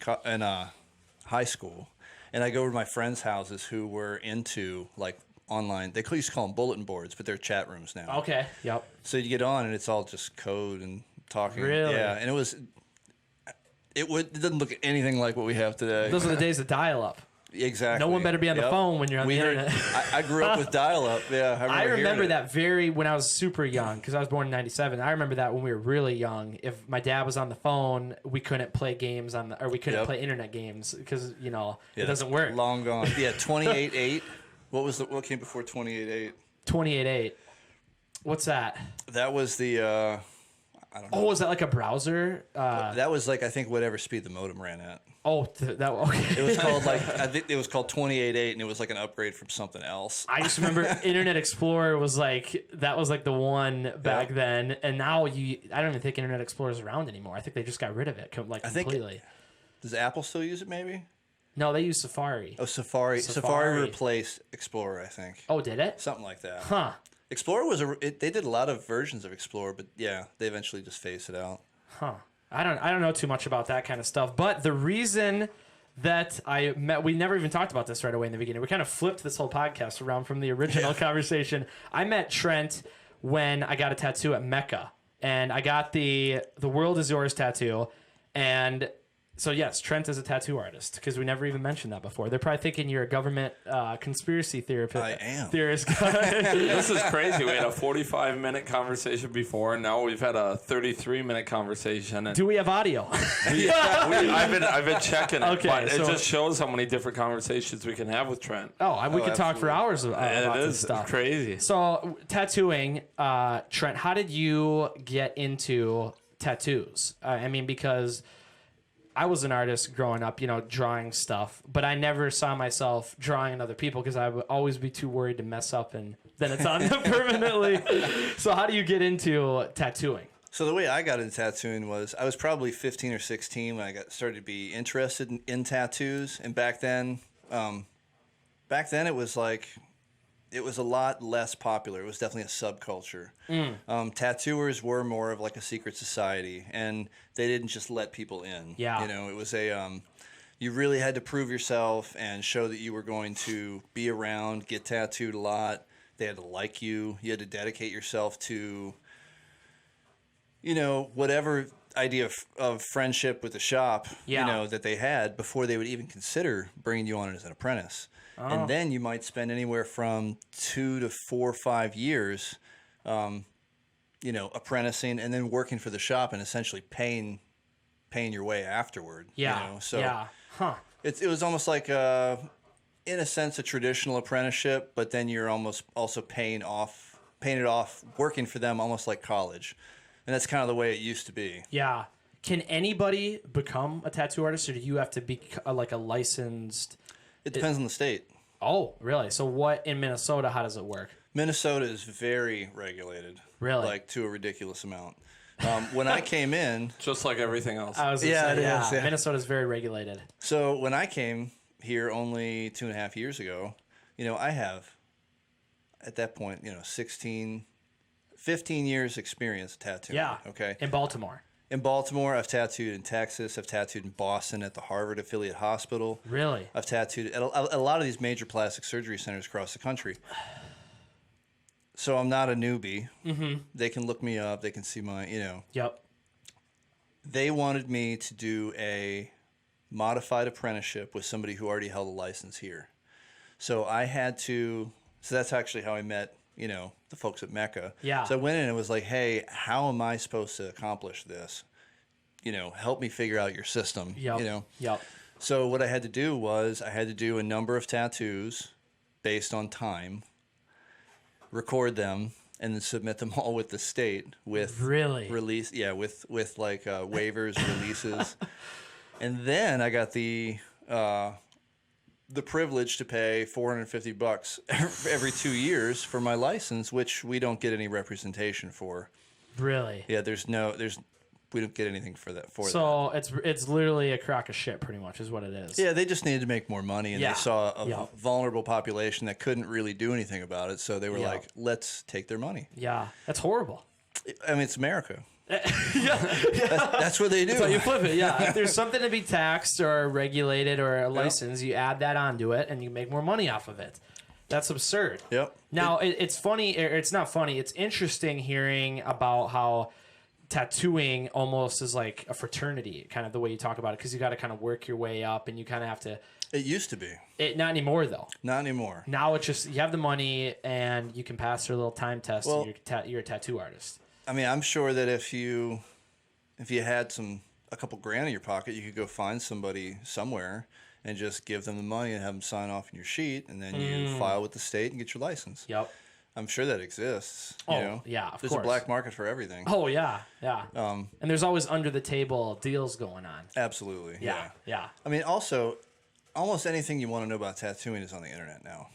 high school, and I go to my friends' houses who were into like online. They used to call them bulletin boards, but they're chat rooms now. Okay. Yep. So you get on and it's all just code and talking. Really? Yeah, and it doesn't look anything like what we have today. Those are the days of dial-up. Exactly. No one better be on the phone when you're on the internet. I grew up with dial-up. Yeah, I remember that when I was super young, because I was born in '97. I remember that when we were really young. If my dad was on the phone, we couldn't play games or we couldn't play internet games because it doesn't work. Long gone. Yeah, 28.8. What came before 28.8? 28.8. What's that? That was the. I don't know. Oh, was that like a browser? That was like I think whatever speed the modem ran at. Oh, okay. It was called I think it was called 28.8, and it was like an upgrade from something else. I just remember Internet Explorer was like the one back then, and now I don't even think Internet Explorer is around anymore. I think they just got rid of it completely. Does Apple still use it? Maybe. No, they use Safari. Oh, Safari. Safari replaced Explorer, I think. Oh, did it? Something like that. Huh. Explorer they did a lot of versions of Explorer, but yeah, they eventually just phased it out. Huh. I don't know too much about that kind of stuff, but the reason that we never even talked about this right away in the beginning. We kind of flipped this whole podcast around from the original conversation. I met Trent when I got a tattoo at Mecca, and I got the World Is Yours tattoo, and so yes, Trent is a tattoo artist because we never even mentioned that before. They're probably thinking you're a government conspiracy theorist. I am. This is crazy. We had a 45-minute conversation before, and now we've had a 33-minute conversation. And do we have audio? I've been checking it, okay, but it just shows how many different conversations we can have with Trent. We could talk for hours about this stuff. It's crazy. So tattooing, Trent, how did you get into tattoos? I mean, because I was an artist growing up, drawing stuff, but I never saw myself drawing on other people because I would always be too worried to mess up and then it's on them permanently. So how do you get into tattooing? So the way I got into tattooing was I was probably 15 or 16 when I started to be interested in tattoos. And back then it was like, it was a lot less popular. It was definitely a subculture. Tattooers were more of like a secret society, and they didn't just let people in. Yeah. It was you really had to prove yourself and show that you were going to be around, get tattooed a lot. They had to like you. You had to dedicate yourself to, whatever idea of friendship with the shop, Yeah. you know, that they had before they would even consider bringing you on as an apprentice. And then you might spend anywhere from 2 to 4 or 5 years, you know, apprenticing and then working for the shop and essentially paying your way afterward. Yeah. You know? So yeah. Huh. it was almost like, in a sense, a traditional apprenticeship, but then you're almost also paying it off working for them almost like college. And that's kind of the way it used to be. Yeah. Can anybody become a tattoo artist, or do you have to be like a licensed? It depends on the state. Oh, really? So what in Minnesota? How does it work? Minnesota is very regulated. Really? Like to a ridiculous amount. When I came in, Just like everything else. I was gonna say, it is, yeah. Minnesota's very regulated. so when I came here only 2.5 years ago, you know, I have at that point, you know, 15 years experience tattooing. Yeah. Okay. In Baltimore. In Baltimore, I've tattooed in Texas. I've tattooed in Boston at the Harvard Affiliate Hospital. Really? I've tattooed at a lot of these major plastic surgery centers across the country. So I'm not a newbie. Mm-hmm. They can look me up. They can see my, you know. Yep. They wanted me to do a modified apprenticeship with somebody who already held a license here. So I had to. So that's actually how I met, you know, the folks at Mecca. Yeah. So I went in and was like, hey, how am I supposed to accomplish this? You know, help me figure out your system. Yep. You know. Yep. So what I had to do was I had to do a number of tattoos based on time, record them, and then submit them all with the state with Really? release. Yeah, with like waivers, releases, and then I got the privilege to pay $450 every 2 years for my license, which we don't get any representation for. Really? Yeah, we don't get anything for that. So it's literally a crock of shit, pretty much, is what it is. Yeah, they just needed to make more money, and Yeah. they saw a Yeah. vulnerable population that couldn't really do anything about it, so they were Yeah. like, let's take their money. Yeah. That's horrible. I mean, it's America. Yeah. That's what they do. So you flip it, yeah. If there's something to be taxed or regulated or a license, you add that onto it and you make more money off of it. That's absurd. Yep. Now, it's funny, or it's not funny, it's interesting hearing about how tattooing almost is like a fraternity, kind of the way you talk about it, because you got to kind of work your way up and you kind of have to. It used to be. Not anymore, though. Not anymore. Now it's just you have the money and you can pass your little time test Well, and you're a tattoo artist. I mean, I'm sure that if you had a couple grand in your pocket, you could go find somebody somewhere and just give them the money and have them sign off on your sheet, and then you file with the state and get your license. Yep. I'm sure that exists. You Oh, know? yeah, of There's course. a black market for everything. Oh, yeah, yeah. And there's always under the table deals going on. Absolutely. Yeah, yeah. I mean, also, almost anything you want to know about tattooing is on the internet now.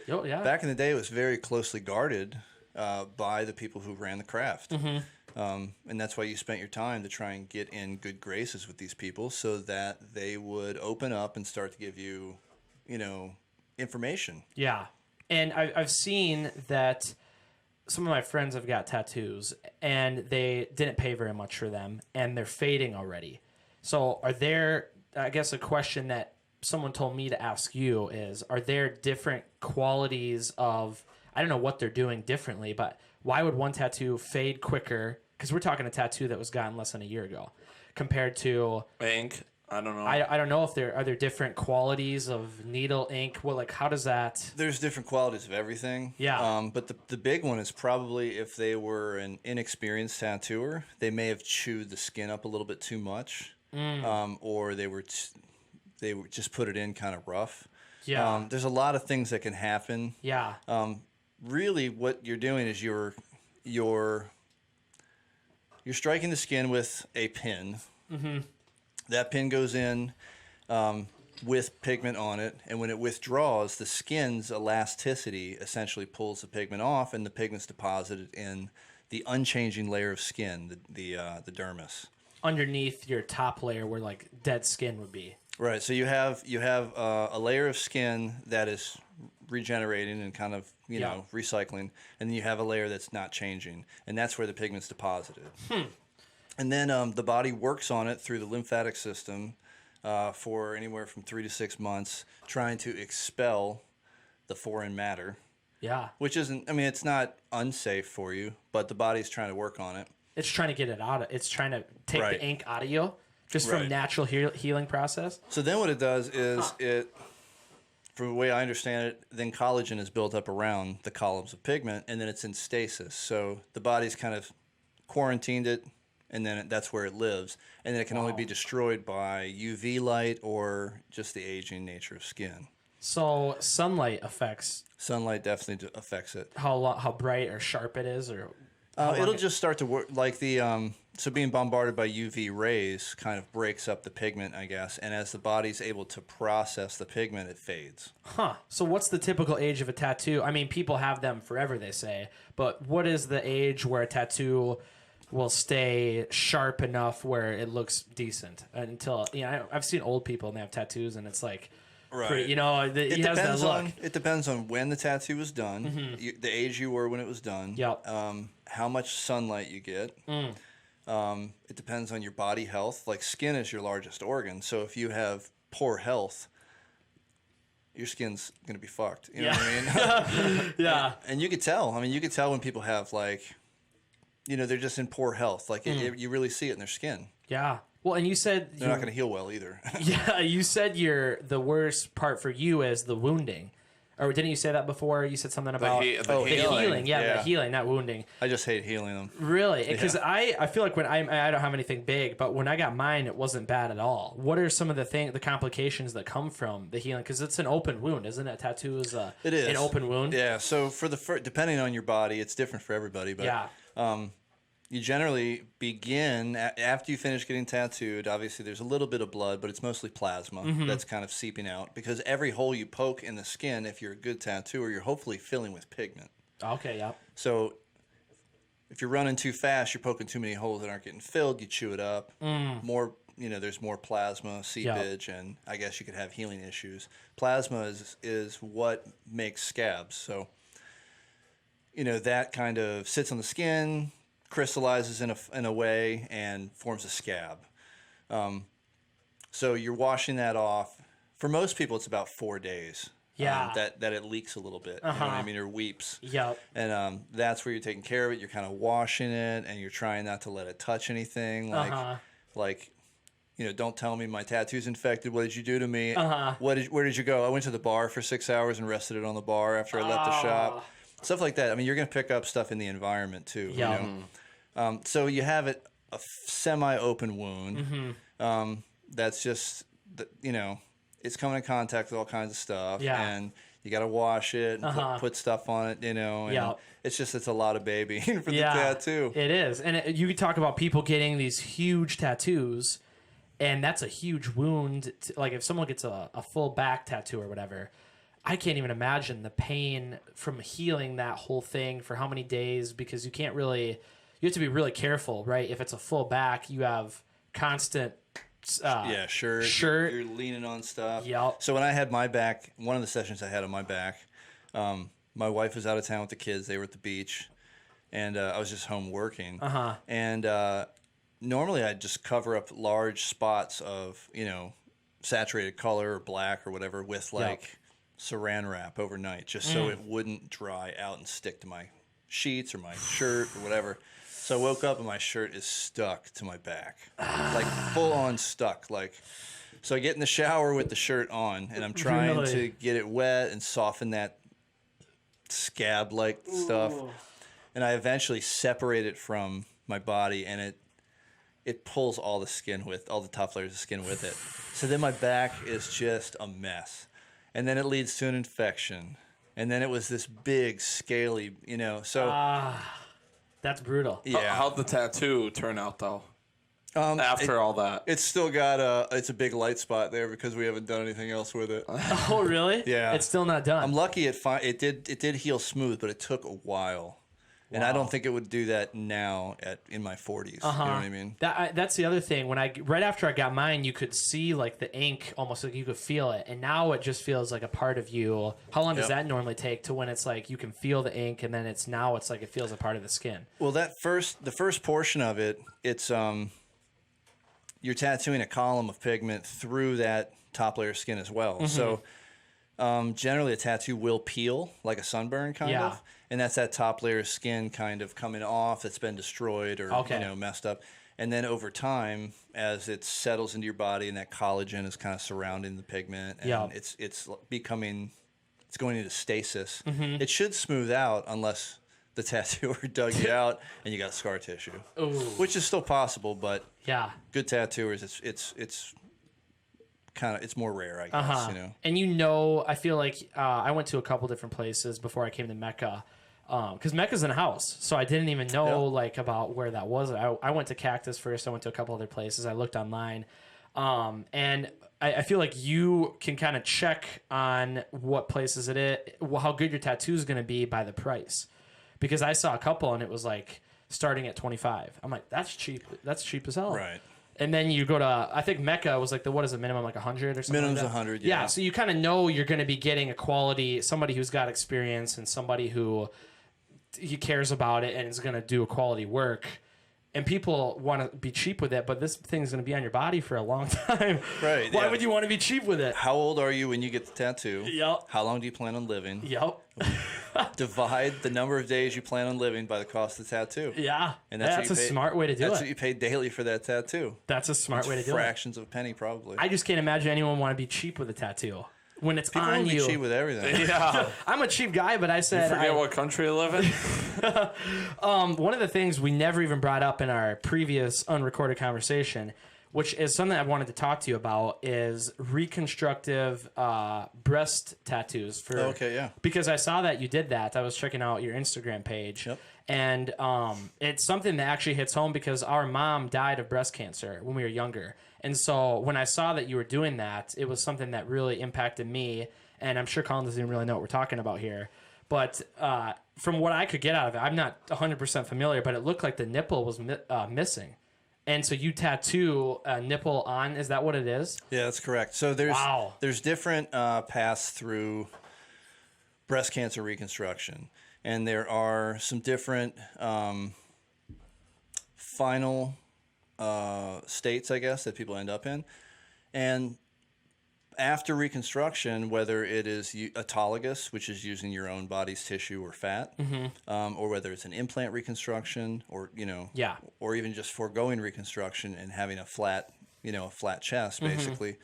Oh, yeah. Back in the day, it was very closely guarded by the people who ran the craft. Mm-hmm. And that's why you spent your time to try and get in good graces with these people so that they would open up and start to give you, you know, information. Yeah. And I've seen that some of my friends have got tattoos and they didn't pay very much for them and they're fading already. So are there, I guess a question that someone told me to ask you is, are there different qualities of, I don't know what they're doing differently, but why would one tattoo fade quicker? Because we're talking a tattoo that was gotten less than a year ago compared to Ink. I don't know. I don't know if are there different qualities of needle, ink. Well, like how does that? There's different qualities of everything. Yeah. But the big one is probably if they were an inexperienced tattooer, they may have chewed the skin up a little bit too much, or they were just put it in kind of rough. Yeah. There's a lot of things that can happen. Yeah. Really, what you're doing is you're striking the skin with a pin. Mm-hmm. That pin goes in with pigment on it, and when it withdraws, the skin's elasticity essentially pulls the pigment off, and the pigment's deposited in the unchanging layer of skin, the dermis. Underneath your top layer, where like dead skin would be. Right. So you have a layer of skin that is regenerating and kind of you know recycling, and then you have a layer that's not changing, and that's where the pigment's deposited. And then the body works on it through the lymphatic system for anywhere from 3 to 6 months, trying to expel the foreign matter. Yeah. Which isn't, I mean, it's not unsafe for you, but the body's trying to work on it. It's trying to get it out. It's trying to take Right. the ink out of you, just from Right. natural healing process. So then what it does is from the way I understand it, then collagen is built up around the columns of pigment, and then it's in stasis. So the body's kind of quarantined it, and then that's where it lives. And then it can only be destroyed by UV light or just the aging nature of skin. So sunlight affects Sunlight definitely affects it. how bright or sharp it is, or It'll just start to work like the so being bombarded by UV rays kind of breaks up the pigment, I guess, and as the body's able to process the pigment, it fades. So what's the typical age of a tattoo? I mean, people have them forever, they say, but what is the age where a tattoo will stay sharp enough where it looks decent until I've seen old people and they have tattoos and it's like. Right. Pretty, he has that look. It depends on when the tattoo was done, the age you were when it was done. Yep. How much sunlight you get. It depends on your body health. Like skin is your largest organ, so if you have poor health, your skin's gonna be fucked. You know what I mean? Yeah. And you could tell. I mean, you could tell when people have like, they're just in poor health. Like you really see it in their skin. Yeah. Well, and you said They're not gonna heal well either. Yeah, you said the worst part for you is the wounding. Or didn't you say that before? You said something about the the healing. Yeah, Yeah. the healing, not wounding. I just hate healing them. Really? Because I feel like when I don't have anything big, but when I got mine, it wasn't bad at all. What are some of the complications that come from the healing? Because it's an open wound, isn't it? A tattoo is It is an open wound. Yeah. So for depending on your body, it's different for everybody. But Yeah. you generally begin after you finish getting tattooed. Obviously, there's a little bit of blood, but it's mostly plasma that's kind of seeping out because every hole you poke in the skin, if you're a good tattooer, you're hopefully filling with pigment. Okay. Yeah. So if you're running too fast, you're poking too many holes that aren't getting filled. You chew it up. More, there's more plasma seepage, and I guess you could have healing issues. Plasma is what makes scabs. So that kind of sits on the skin, crystallizes in a way and forms a scab. So you're washing that off. For most people, it's about 4 days. Yeah. That it leaks a little bit. You know what I mean? Or weeps. Yep. And that's where you're taking care of it. You're kind of washing it, and you're trying not to let it touch anything. Like, don't tell me my tattoo's infected. What did you do to me? Where did you go? I went to the bar for 6 hours and rested it on the bar after I left the shop. Stuff like that. I mean, you're going to pick up stuff in the environment too. Yeah. So you have a semi-open wound. That's just, it's coming in contact with all kinds of stuff. Yeah. And you got to wash it and put stuff on it, and it's a lot of babying for the tattoo. It is. And you could talk about people getting these huge tattoos, and that's a huge wound. Like if someone gets a full back tattoo or whatever, I can't even imagine the pain from healing that whole thing for how many days, because you have to be really careful, right? If it's a full back, you have constant shirt. You're leaning on stuff. Yep. So when I had my back, one of the sessions I had on my back, my wife was out of town with the kids. They were at the beach, and I was just home working. And normally I'd just cover up large spots of, saturated color or black or whatever with saran wrap overnight, just so it wouldn't dry out and stick to my sheets or my shirt or whatever. So I woke up and my shirt is stuck to my back, like full on stuck. So I get in the shower with the shirt on, and I'm trying to get it wet and soften that scab-like stuff. And I eventually separate it from my body, and it pulls all the top layers of skin with it. So then my back is just a mess. And then it leads to an infection. And then it was this big, scaly, so... That's brutal. Yeah. How'd the tattoo turn out, though? After all that? It's still got it's a big light spot there because we haven't done anything else with it. Oh, really? Yeah. It's still not done. I'm lucky it did heal smooth, but it took a while. And I don't think it would do that now in my 40s. You know what I mean? That's the other thing. Right after I got mine, you could see like the ink, almost like you could feel it. And now it just feels like a part of you. How long does that normally take to when it's like you can feel the ink, and then it's like it feels a part of the skin? Well, the first portion of it, it's you're tattooing a column of pigment through that top layer of skin as well. So Generally, a tattoo will peel like a sunburn kind of, and that's that top layer of skin kind of coming off that's been destroyed or messed up. And then over time, as it settles into your body and that collagen is kind of surrounding the pigment, and it's going into stasis. It should smooth out unless the tattooer dug you out and you got scar tissue, which is still possible. But good tattooers, it's more rare, I guess. And I feel like I went to a couple different places before I came to Mecca. Because Mecca's in a house, so I didn't even know about where that was. I went to Cactus first. I went to a couple other places. I looked online, and I feel like you can kind of check on what places it is, how good your tattoo is going to be by the price. Because I saw a couple, and it was like starting at $25. I'm like, that's cheap. That's cheap as hell. Right. And then you go to, I think Mecca was like what is the minimum, like 100 or something? Minimum's like that? 100. Yeah. So you kind of know you're going to be getting a quality, somebody who's got experience and somebody who he cares about it and is going to do a quality work. And people want to be cheap with it, but this thing's going to be on your body for a long time. Right. Why would you want to be cheap with it? How old are you when you get the tattoo? Yep. How long do you plan on living? Yep. Divide the number of days you plan on living by the cost of the tattoo. Yeah. And that's a smart way to do it. That's what you pay daily for that tattoo. That's a smart way to do it. Fractions of a penny, probably. I just can't imagine anyone want to be cheap with a tattoo. When it's People on want to you. be cheap with everything. Yeah. I'm a cheap guy, but I said... You forget what country you live in? One of the things we never even brought up in our previous unrecorded conversation, which is something I wanted to talk to you about, is reconstructive breast tattoos. Because I saw that you did that. I was checking out your Instagram page. Yep. And it's something that actually hits home because our mom died of breast cancer when we were younger. And so when I saw that you were doing that, it was something that really impacted me. And I'm sure Colin doesn't even really know what we're talking about here. But from what I could get out of it, I'm not 100% familiar, but it looked like the nipple was missing. And so you tattoo a nipple on. Is that what it is? Yeah, that's correct. So there's different paths through breast cancer reconstruction. And there are some different final states, I guess, that people end up in. And after reconstruction, whether it is autologous, which is using your own body's tissue or fat, or whether it's an implant reconstruction, or or even just foregoing reconstruction and having a flat chest, basically.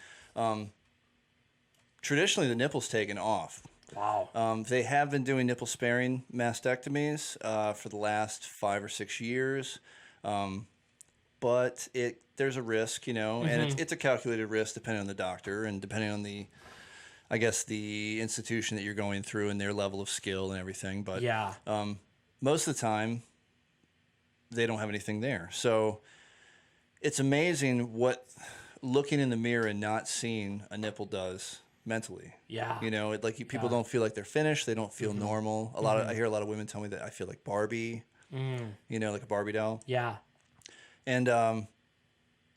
Traditionally, the nipple's taken off. Wow. They have been doing nipple sparing mastectomies for the last 5 or 6 years. But there's a risk, and it's a calculated risk depending on the doctor and depending on the institution that you're going through and their level of skill and everything. But most of the time, they don't have anything there. So it's amazing what looking in the mirror and not seeing a nipple does mentally. Yeah. People don't feel like they're finished. They don't feel normal. I hear a lot of women tell me that I feel like Barbie, like a Barbie doll. Yeah. And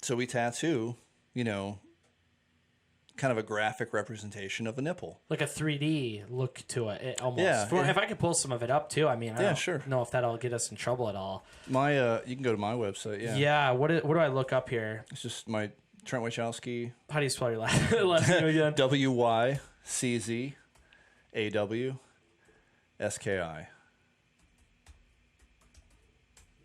so we tattoo, kind of a graphic representation of a nipple. Like a 3D look to it almost. Yeah. If I could pull some of it up too, I mean, I don't know if that'll get us in trouble at all. You can go to my website, yeah. Yeah, what do I look up here? It's just my Trent Wyczawski. How do you spell your last name again? WYCZAWSKI.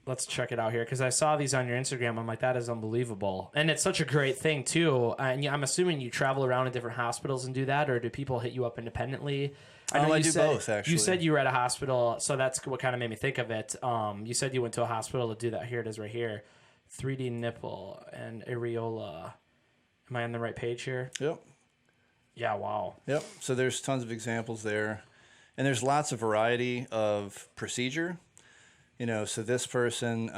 Let's check it out here because I saw these on your Instagram. I'm like, that is unbelievable. And it's such a great thing, too. And I'm assuming you travel around in different hospitals and do that, or do people hit you up independently? I do both, actually. You said you were at a hospital, so that's what kind of made me think of it. You said you went to a hospital to do that. Here it is right here. 3D nipple and areola. Am I on the right page here? Yep. Yeah, wow. Yep. So there's tons of examples there. And there's lots of variety of procedure. So this person...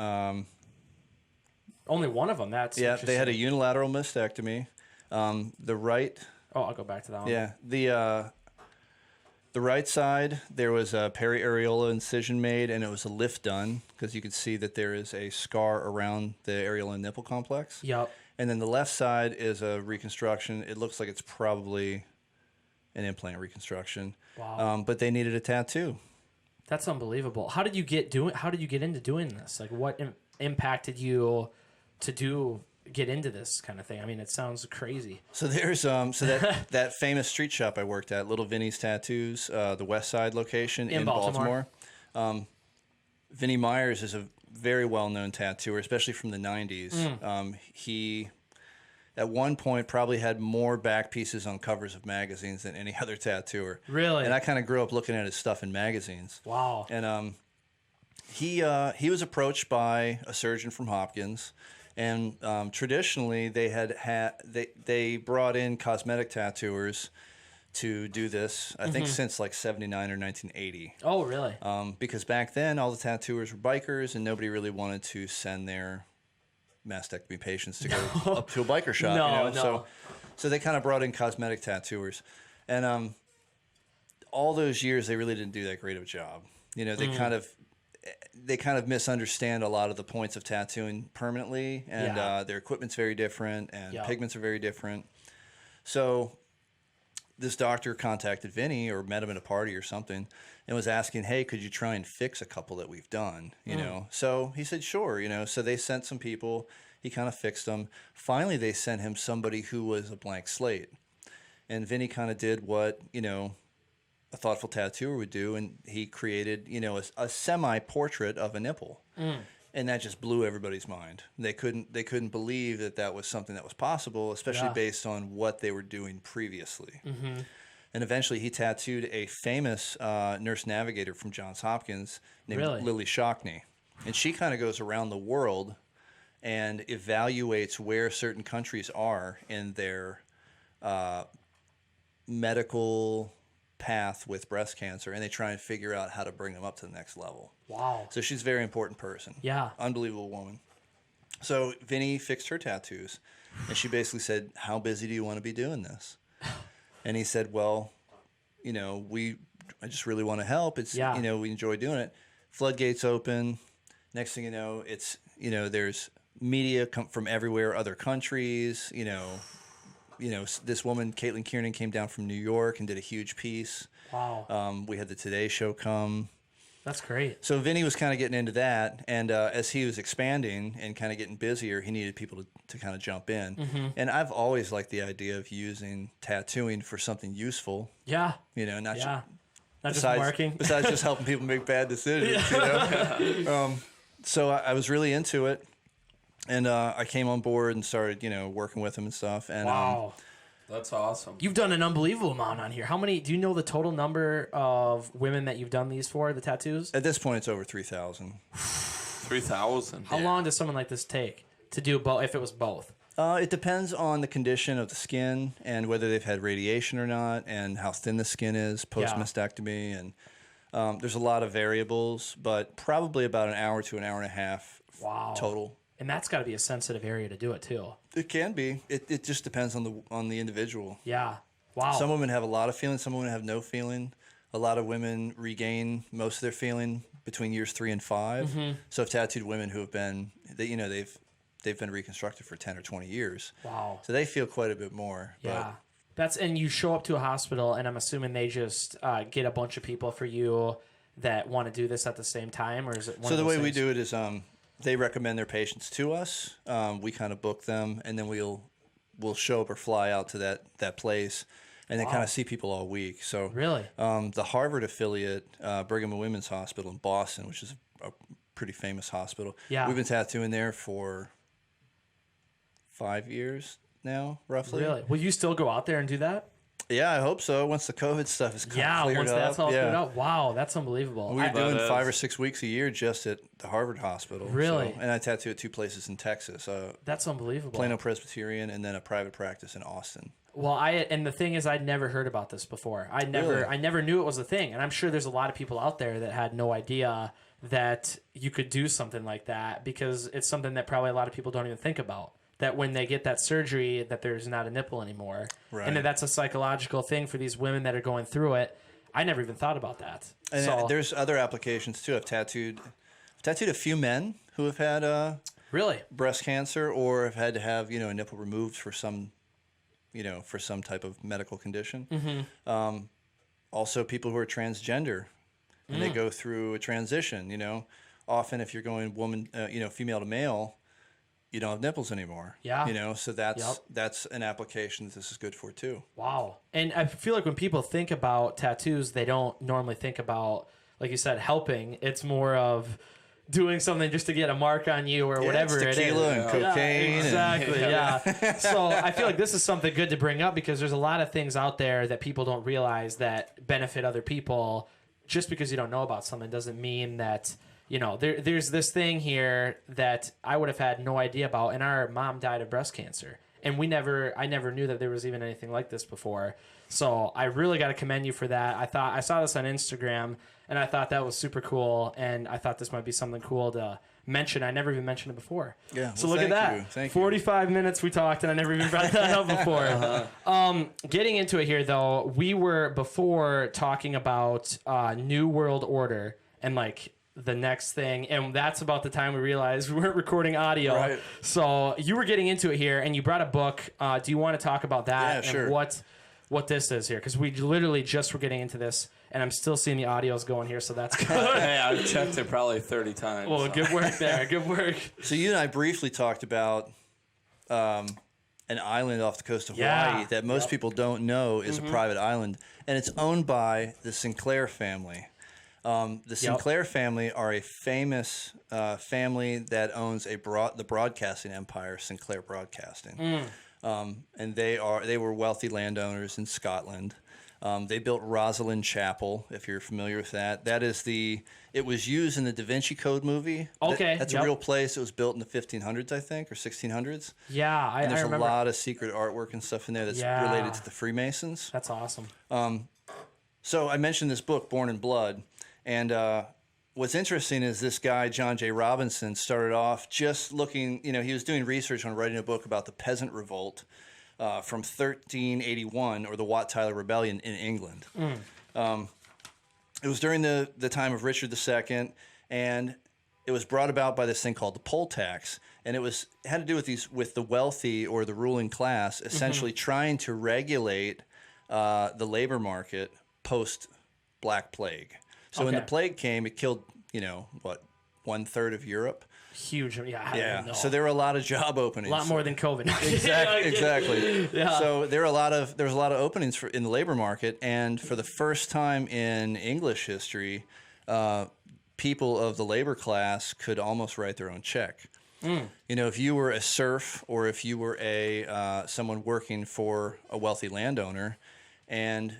only one of them. That's they had a unilateral mastectomy. The right... Oh, I'll go back to that one. Yeah. The right side, there was a periareola incision made, and it was a lift done, because you could see that there is a scar around the areola and nipple complex. Yep. And then the left side is a reconstruction. It looks like it's probably an implant reconstruction. Wow. But they needed a tattoo. That's unbelievable. How did you get into doing this? Like, what impacted you to do get into this kind of thing? I mean, it sounds crazy. So there's that famous street shop I worked at, Little Vinny's Tattoos, the West Side location in Baltimore. Vinny Myers is a very well-known tattooer, especially from the 90s. He, at one point, probably had more back pieces on covers of magazines than any other tattooer. Really? And I kind of grew up looking at his stuff in magazines. Wow. And he was approached by a surgeon from Hopkins, and traditionally they brought in cosmetic tattooers to do this, I think since like 79 or 1980. Oh, really? Because back then, all the tattooers were bikers, and nobody really wanted to send their mastectomy patients to go up to a biker shop. No. So they kind of brought in cosmetic tattooers. And all those years, they really didn't do that great of a job. They kind of misunderstand a lot of the points of tattooing permanently, and their equipment's very different, and pigments are very different. So this doctor contacted Vinny, or met him at a party or something, and was asking, hey, could you try and fix a couple that we've done, So he said, sure, So they sent some people. He kind of fixed them. Finally, they sent him somebody who was a blank slate. And Vinny kind of did what, a thoughtful tattooer would do, and he created, a semi-portrait of a nipple. And that just blew everybody's mind. They couldn't believe that was something that was possible, especially based on what they were doing previously. And eventually he tattooed a famous nurse navigator from Johns Hopkins named Lily Shockney. And she kind of goes around the world and evaluates where certain countries are in their medical path with breast cancer, and they try and figure out how to bring them up to the next level. Wow. So she's a very important person. Yeah. Unbelievable woman. So Vinny fixed her tattoos, and she basically said, how busy do you want to be doing this? And he said, well, I just really want to help. It's, we enjoy doing it. Floodgates open. Next thing you know, it's, there's media come from everywhere, other countries, this woman, Caitlin Kiernan, came down from New York and did a huge piece. Wow. We had the Today Show come. That's great. So Vinny was kind of getting into that, and as he was expanding and kind of getting busier, he needed people to kind of jump in. And I've always liked the idea of using tattooing for something useful. Yeah. Not just marking. Besides just helping people make bad decisions, So I was really into it. And I came on board and started, working with him and stuff. And wow. That's awesome. You've done an unbelievable amount on here. How many, do you know the total number of women that you've done these for, the tattoos? At this point, it's over 3,000. 3,000? How long does someone like this take to do both, if it was both? It depends on the condition of the skin and whether they've had radiation or not, and how thin the skin is post-mastectomy. And there's a lot of variables, but probably about an hour to an hour and a half total. And that's got to be a sensitive area to do it too. It can be. It just depends on the individual. Yeah. Wow. Some women have a lot of feeling. Some women have no feeling. A lot of women regain most of their feeling between years 3 and 5. So I've tattooed women who have been, they've been reconstructed for 10 or 20 years. Wow. So they feel quite a bit more. Yeah. And you show up to a hospital, and I'm assuming they just get a bunch of people for you that want to do this at the same time, or is it one So of the those way we things? do it is they recommend their patients to us. We kind of book them, and then we'll show up or fly out to that place, and then kind of see people all week. So really, the Harvard affiliate, Brigham and Women's Hospital in Boston, which is a pretty famous hospital. Yeah. We've been tattooing there for 5 years now, roughly. Really? Will you still go out there and do that? Yeah, I hope so. Once the COVID stuff is cleared up. Once that's all cleared up. Wow, that's unbelievable. We're doing 5 or 6 weeks a year just at the Harvard Hospital. Really? So, and I tattoo at 2 places in Texas. That's unbelievable. Plano Presbyterian, and then a private practice in Austin. Well, and the thing is, I'd never heard about this before. I never knew it was a thing, and I'm sure there's a lot of people out there that had no idea that you could do something like that, because it's something that probably a lot of people don't even think about. That when they get that surgery, that there's not a nipple anymore, right. And that's a psychological thing for these women that are going through it. I never even thought about that. And there's other applications too. I've tattooed a few men who have had really breast cancer, or have had to have a nipple removed for some type of medical condition. Also, people who are transgender, and they go through a transition. Often if you're going female to male, you don't have nipples anymore. Yeah. You know, so that's an application that this is good for too. Wow. And I feel like when people think about tattoos, they don't normally think about, like you said, helping. It's more of doing something just to get a mark on you or whatever it is. Tequila and cocaine. Yeah, exactly. Yeah. So I feel like this is something good to bring up because there's a lot of things out there that people don't realize that benefit other people. Just because you don't know about something doesn't mean that, you know, there's this thing here that I would have had no idea about. And our mom died of breast cancer. And I never knew that there was even anything like this before. So I really got to commend you for that. I saw this on Instagram and I thought that was super cool. And I thought this might be something cool to mention. I never even mentioned it before. Yeah. So look at that. Thank 45 minutes we talked and I never even brought that up before. Getting into it here though, we were before talking about New World Order and like the next thing, and that's about the time we realized we weren't recording audio. Right. So you were getting into it here, and you brought a book. Do you want to talk about that Yeah, sure. and what this is here? Because we literally just were getting into this, and I'm still seeing the audios going here, so that's good. Hey, I've checked it probably 30 times. Well, good work there. Good work. So you and I briefly talked about an island off the coast of Hawaii that most people don't know is a private island, and it's owned by the Sinclair family. The Sinclair family are a famous family that owns the broadcasting empire, Sinclair Broadcasting, and they were wealthy landowners in Scotland. They built Rosalind Chapel, if you're familiar with that. It was used in the Da Vinci Code movie. Okay, That's a real place. It was built in the 1500s, I think, or 1600s. Yeah, I There's remember. a lot of secret artwork and stuff in there that's related to the Freemasons. That's awesome. So I mentioned this book, Born in Blood. And what's interesting is this guy, John J. Robinson, started off just looking, he was doing research on writing a book about the Peasant Revolt from 1381, or the Wat Tyler Rebellion in England. It was during the time of Richard II, and it was brought about by this thing called the poll tax. And it had to do with the wealthy or the ruling class essentially trying to regulate the labor market post-Black Plague. So when the plague came, it killed, 1/3 of Europe. Huge. Yeah. I don't know. So there were a lot of job openings. A lot more than COVID. Exactly. Yeah. So there was a lot of openings in the labor market, and for the first time in English history, people of the labor class could almost write their own check. If you were a serf or if you were someone working for a wealthy landowner, and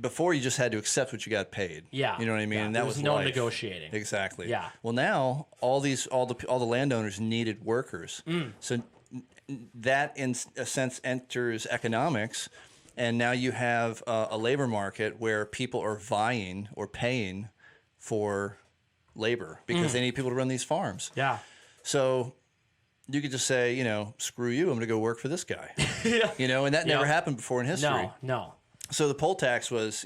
before you just had to accept what you got paid. Yeah. You know what I mean? Yeah. And that There was no life. negotiating. Exactly. Yeah. Well, now all the landowners needed workers. So that in a sense enters economics, and now you have a labor market where people are vying or paying for labor because they need people to run these farms. Yeah. So you could just say, screw you, I'm going to go work for this guy. Yeah. And that never happened before in history. No. So the poll tax was,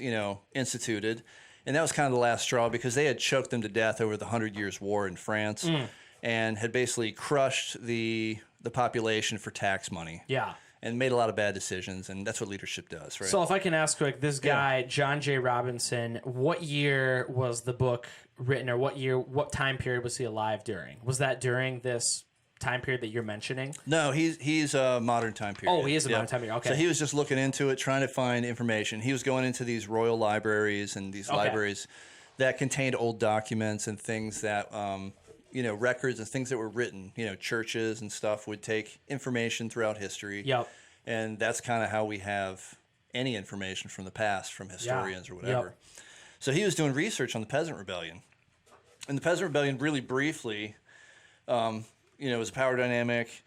instituted, and that was kind of the last straw because they had choked them to death over the 100 Years' War in France and had basically crushed the population for tax money. Yeah. And made a lot of bad decisions, and that's what leadership does, right? So if I can ask quick, this guy, John J. Robinson, what year was the book written, or what time period was he alive during? Was that during this time period that you're mentioning? No, he's a modern time period. Oh, he is a modern time period. Okay. So he was just looking into it, trying to find information. He was going into these royal libraries and these libraries that contained old documents and things that, records and things that were written. Churches and stuff would take information throughout history. Yep. And that's kind of how we have any information from the past, from historians or whatever. Yep. So he was doing research on the Peasant Rebellion. And the Peasant Rebellion, really briefly, it was a power dynamic.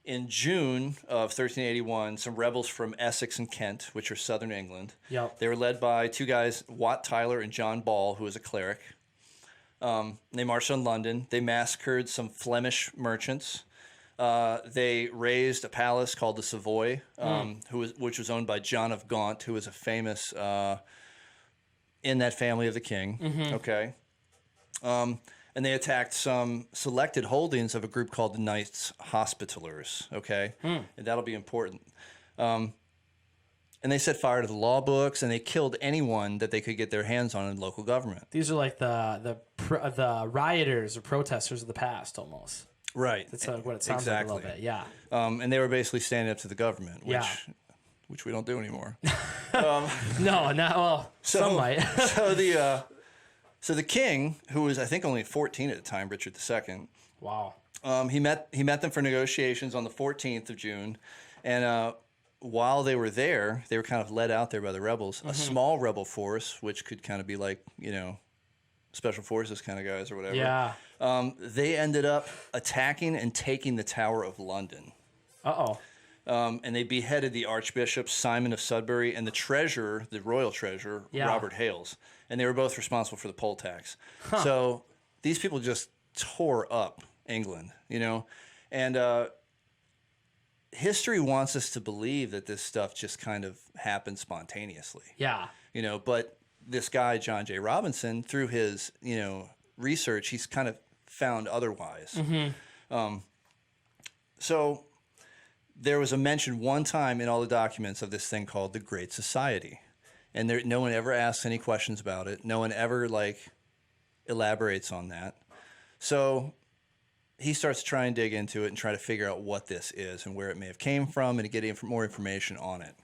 In June of 1381, some rebels from Essex and Kent, which are southern England, they were led by two guys, Wat Tyler and John Ball, who was a cleric. They marched on London. They massacred some Flemish merchants. They razed a palace called the Savoy, which was owned by John of Gaunt, who was a famous in that family of the king. Okay. And they attacked some selected holdings of a group called the Knights Hospitallers, okay? And that'll be important. And they set fire to the law books, and they killed anyone that they could get their hands on in local government. These are like the rioters or protesters of the past, almost. Right. That's what it sounds like a little bit. Yeah. And they were basically standing up to the government, which we don't do anymore. No, not well. Some might. So the king, who was I think only 14 at the time, Richard II. Wow. He met them for negotiations on the 14th of June, and while they were there, they were kind of led out there by the rebels. A small rebel force, which could kind of be like special forces kind of guys or whatever. Yeah. They ended up attacking and taking the Tower of London. Uh-oh. And they beheaded the Archbishop Simon of Sudbury and the treasurer, the royal treasurer, Robert Hales. And they were both responsible for the poll tax. Huh. So these people just tore up England, and history wants us to believe that this stuff just kind of happened spontaneously. Yeah. But this guy, John J. Robinson, through his, research, he's kind of found otherwise. So there was a mention one time in all the documents of this thing called the Great Society. And no one ever asks any questions about it. No one ever, elaborates on that. So he starts to try and dig into it and try to figure out what this is and where it may have came from and to get more information on it.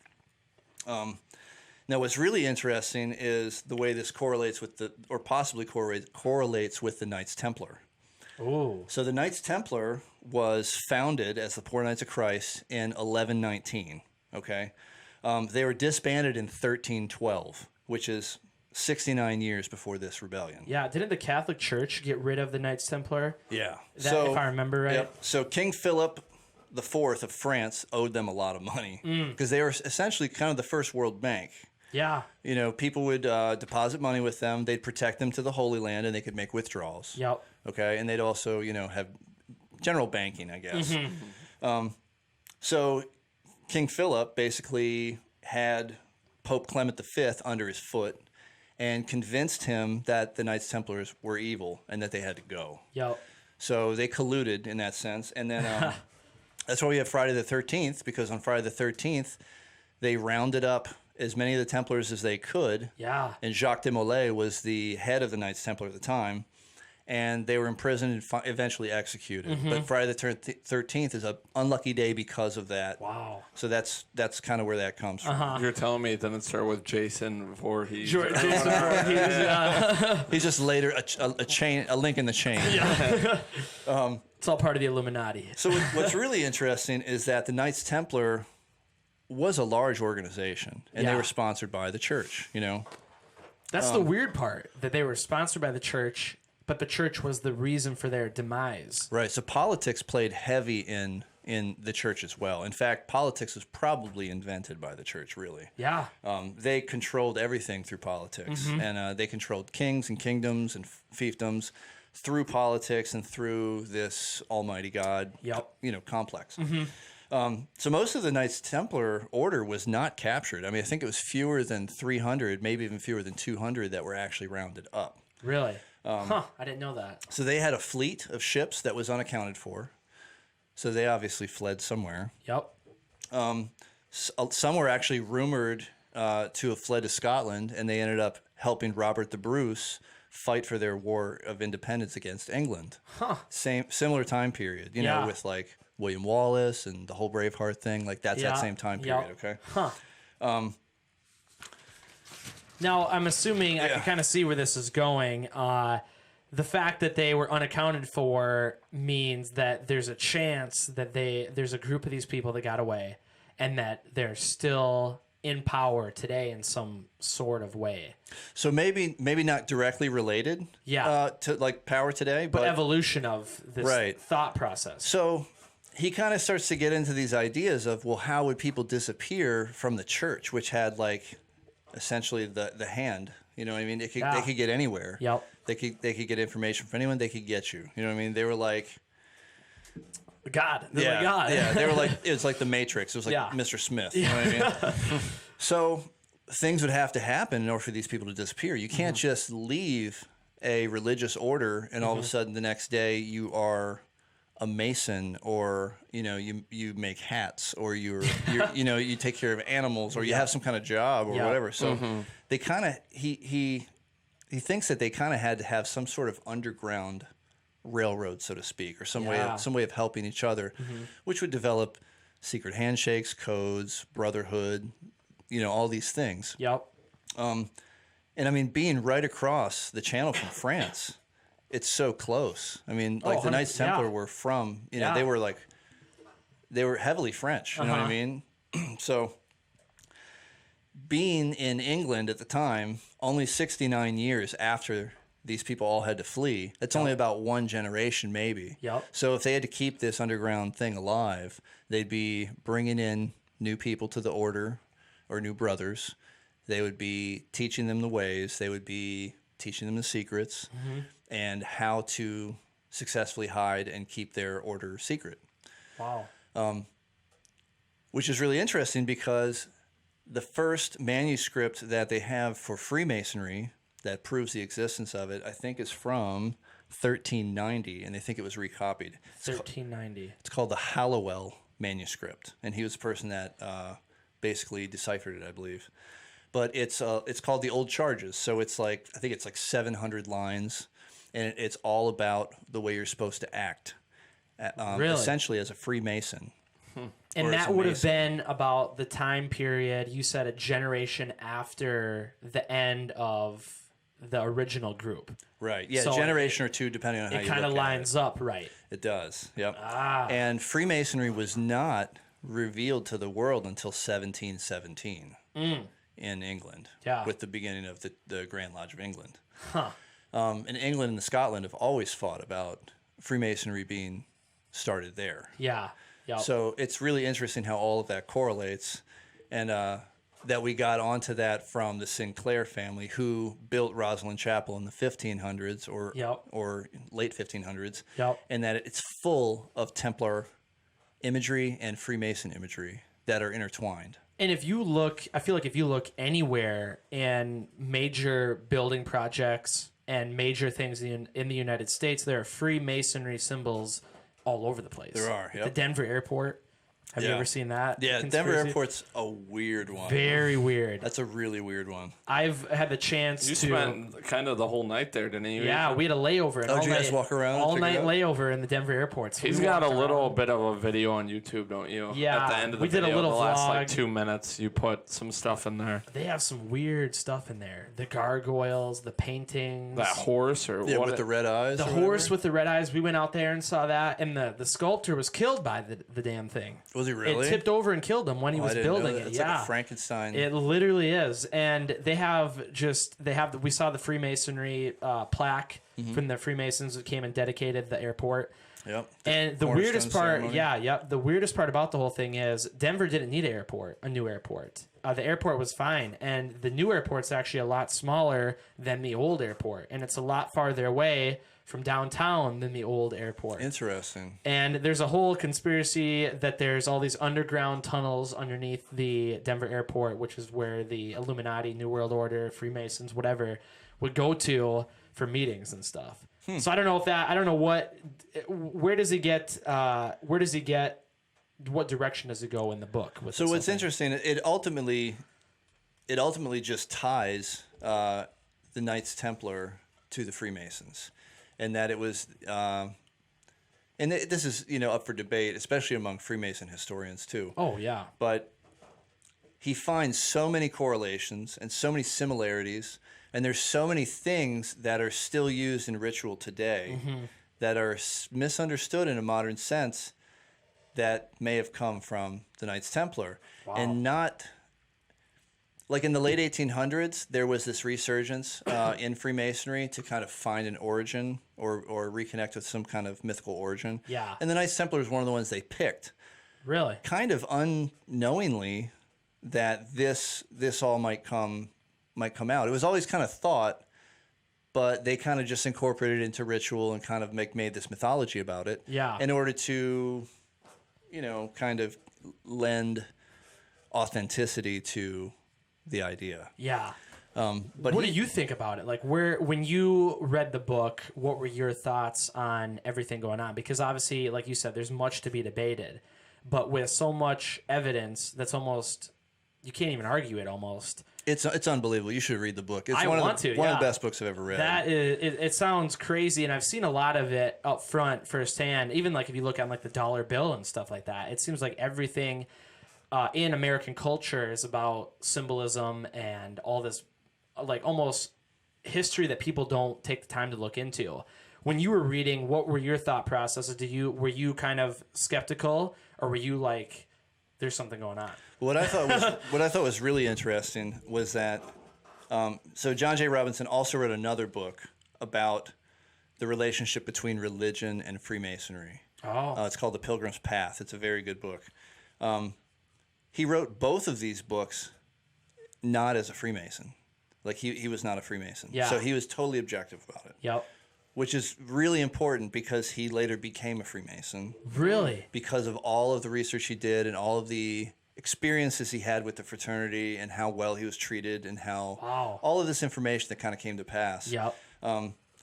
Now, what's really interesting is the way this correlates with possibly correlates with the Knights Templar. Ooh. So the Knights Templar was founded as the Poor Knights of Christ in 1119, okay? They were disbanded in 1312, which is 69 years before this rebellion. Yeah, didn't the Catholic Church get rid of the Knights Templar? Yeah. If I remember right. Yep. So King Philip IV of France owed them a lot of money because they were essentially kind of the first world bank. Yeah. People would deposit money with them. They'd protect them to the Holy Land, and they could make withdrawals. Yep. Okay, and they'd also, have general banking, I guess. So King Philip basically had Pope Clement V under his foot and convinced him that the Knights Templars were evil and that they had to go. Yep. So they colluded in that sense. And then that's why we have Friday the 13th, because on Friday the 13th, they rounded up as many of the Templars as they could. Yeah. And Jacques de Molay was the head of the Knights Templar at the time. And they were imprisoned and eventually executed. But Friday the 13th is an unlucky day because of that. Wow. So that's kind of where that comes from. You're telling me it didn't start with Jason Voorhees. He's just later a link in the chain. Yeah. It's all part of the Illuminati. So what's really interesting is that the Knights Templar was a large organization, and they were sponsored by the church, That's the weird part, that they were sponsored by the church, but the church was the reason for their demise. Right. So politics played heavy in the church as well. In fact, politics was probably invented by the church, really. Yeah. They controlled everything through politics, and they controlled kings and kingdoms and fiefdoms through politics and through this Almighty God, complex. So most of the Knights Templar order was not captured. I mean, I think it was fewer than 300, maybe even fewer than 200 that were actually rounded up. Really? I didn't know that. So they had a fleet of ships that was unaccounted for. So they obviously fled somewhere. Yep. Some were actually rumored to have fled to Scotland, and they ended up helping Robert the Bruce fight for their war of independence against England. Similar time period, with like William Wallace and the whole Braveheart thing. Like that's that same time period. Okay. Now, I'm assuming I can kind of see where this is going. The fact that they were unaccounted for means that there's a chance that there's a group of these people that got away and that they're still in power today in some sort of way. So maybe not directly related to like power today, but evolution of this thought process. So he kind of starts to get into these ideas of, well, how would people disappear from the church, which had like essentially the hand, you know what I mean? They could get anywhere. Yep. They could get information from anyone. They could get you. You know what I mean? They were like God. They're like God. They were like, it was like the Matrix. It was like Mr. Smith. You know what I mean? So things would have to happen in order for these people to disappear. You can't just leave a religious order and all of a sudden the next day you are a mason, or you make hats, or you take care of animals, or you have some kind of job or whatever. So they kind of he thinks that they kind of had to have some sort of underground railroad, so to speak, or some way of helping each other, which would develop secret handshakes, codes, brotherhood, all these things. Yep. And I mean, being right across the channel from France, it's so close. I mean, like the Knights Templar were from, they were heavily French. You know what I mean? So being in England at the time, only 69 years after these people all had to flee, that's only about one generation maybe. Yep. So if they had to keep this underground thing alive, they'd be bringing in new people to the order or new brothers. They would be teaching them the ways. They would be teaching them the secrets and how to successfully hide and keep their order secret. Wow. Which is really interesting because the first manuscript that they have for Freemasonry that proves the existence of it, I think, is from 1390, and they think it was recopied. 1390. It's called the Hallowell manuscript, and he was the person that basically deciphered it, I believe. But it's called the Old Charges, so it's I think it's 700 lines, and it's all about the way you're supposed to act, Really? essentially as a Freemason. And Or as that a would have Mason. been about the time period, you said, a generation after the end of the original group. Right. Yeah, So a generation or two, depending on how It you kind of look at lines up right. It does. Yep. Ah. And Freemasonry was not revealed to the world until 1717 in England. Yeah. With the beginning of the Grand Lodge of England. Huh. And England and Scotland have always fought about Freemasonry being started there. Yeah. Yep. So it's really interesting how all of that correlates, and that we got onto that from the Sinclair family, who built Rosalind Chapel in the 1500s or late 1500s, and that it's full of Templar imagery and Freemason imagery that are intertwined. And if you look, I feel like if you look anywhere in major building projects and major things in the United States, there are Freemasonry symbols all over the place. There are, The Denver airport. Have you ever seen that? Yeah, Denver Airport's a weird one. Very weird. That's a really weird one. I've had the chance You spent kind of the whole night there, didn't you? Yeah, we had a layover. Oh, did you guys walk around? All night layover in the Denver airport. So He's we got a walked little around. bit of a video on YouTube, don't you? Yeah, At the end of the we did a video, little the last vlog. 2 minutes, you put some stuff in there. They have some weird stuff in there. The gargoyles, the paintings. That horse or Yeah, what? with the red eyes. The or horse whatever? with the red eyes. We went out there and saw that, and the sculptor was killed by the damn thing. Was he really? It tipped over and killed him when he Oh, I was didn't know building that. it. It's Yeah, like a Frankenstein. it literally is. And we saw the Freemasonry plaque from the Freemasons that came and dedicated the airport. Yep. And the cornerstone weirdest part, ceremony. the weirdest part about the whole thing is Denver didn't need a new airport. The airport was fine, and the new airport's actually a lot smaller than the old airport, and it's a lot farther away from downtown than the old airport. Interesting. And there's a whole conspiracy that there's all these underground tunnels underneath the Denver airport, which is where the Illuminati, New World Order, Freemasons, whatever, would go to for meetings and stuff. So I don't know where does he get, what direction does it go in the book? With So this what's whole thing? interesting, it ultimately just ties the Knights Templar to the Freemasons, and that it was, this is up for debate, especially among Freemason historians too. Oh, yeah. But he finds so many correlations and so many similarities, and there's so many things that are still used in ritual today that are misunderstood in a modern sense that may have come from the Knights Templar. Wow. And not like in the late 1800s, there was this resurgence in Freemasonry to kind of find an origin or reconnect with some kind of mythical origin. Yeah. And the Knights Templar was one of the ones they picked, Really? kind of unknowingly, that this all might come out. It was always kind of thought, but they kind of just incorporated it into ritual and kind of made this mythology about it. Yeah. In order to, kind of lend authenticity to the idea. Yeah. But What do you think about it? Like, when you read the book, what were your thoughts on everything going on? Because obviously, like you said, there's much to be debated, but with so much evidence that's almost you can't even argue it almost. It's unbelievable. You should read the book. It's I one want of to. the best books I've ever read. That is, it sounds crazy, and I've seen a lot of it up front firsthand. Even like if you look at like the dollar bill and stuff like that, it seems like everything in American culture is about symbolism and all this, like almost history that people don't take the time to look into. When you were reading, what were your thought processes? Were you kind of skeptical, or were you like, there's something going on? What I thought was really interesting was that so John J. Robinson also wrote another book about the relationship between religion and Freemasonry. Oh, It's called The Pilgrim's Path. It's a very good book. He wrote both of these books not as a Freemason. Like he was not a Freemason. Yeah. So he was totally objective about it. yep. Which is really important because he later became a Freemason. Really? Because of all of the research he did and all of the experiences he had with the fraternity and how well he was treated and how all of this information that kind of came to pass. Yep.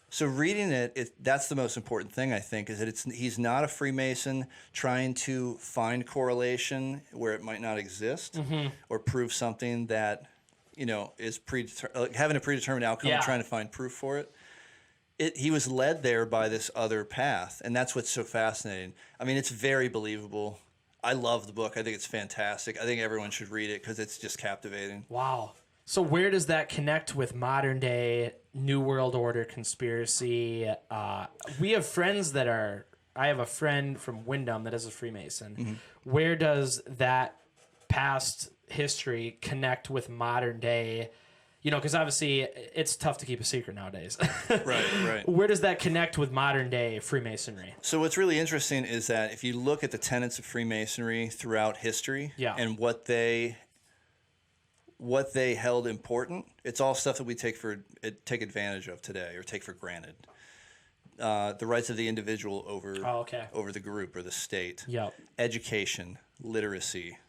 So reading that's the most important thing, I think, is that he's not a Freemason trying to find correlation where it might not exist or prove something that, is having a predetermined outcome and trying to find proof for it. He was led there by this other path, and that's what's so fascinating. I mean, it's very believable. I love the book. I think it's fantastic. I think everyone should read it because it's just captivating. Wow. So where does that connect with modern day New World Order conspiracy? We have friends I have a friend from Wyndham that is a Freemason. Mm-hmm. Where does that past history connect with modern day? Because obviously it's tough to keep a secret nowadays. Right. Where does that connect with modern day Freemasonry? So what's really interesting is that if you look at the tenets of Freemasonry throughout history and what they held important, it's all stuff that we take advantage of today or take for granted. The rights of the individual over the group or the state. Yep. Education, literacy,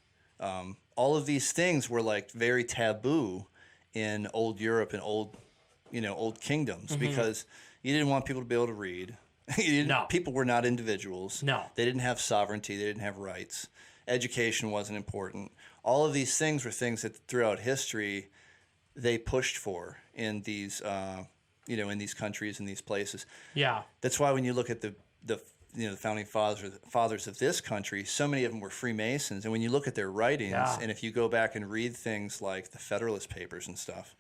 all of these things were like very taboo in old Europe and old kingdoms because you didn't want people to be able to read. People were not individuals. No. They didn't have sovereignty. They didn't have rights. Education wasn't important. All of these things were things that throughout history they pushed for in these in these countries and these places. Yeah. That's why when you look at the founding fathers of this country, so many of them were Freemasons. And when you look at their writings, and if you go back and read things like the Federalist Papers and stuff,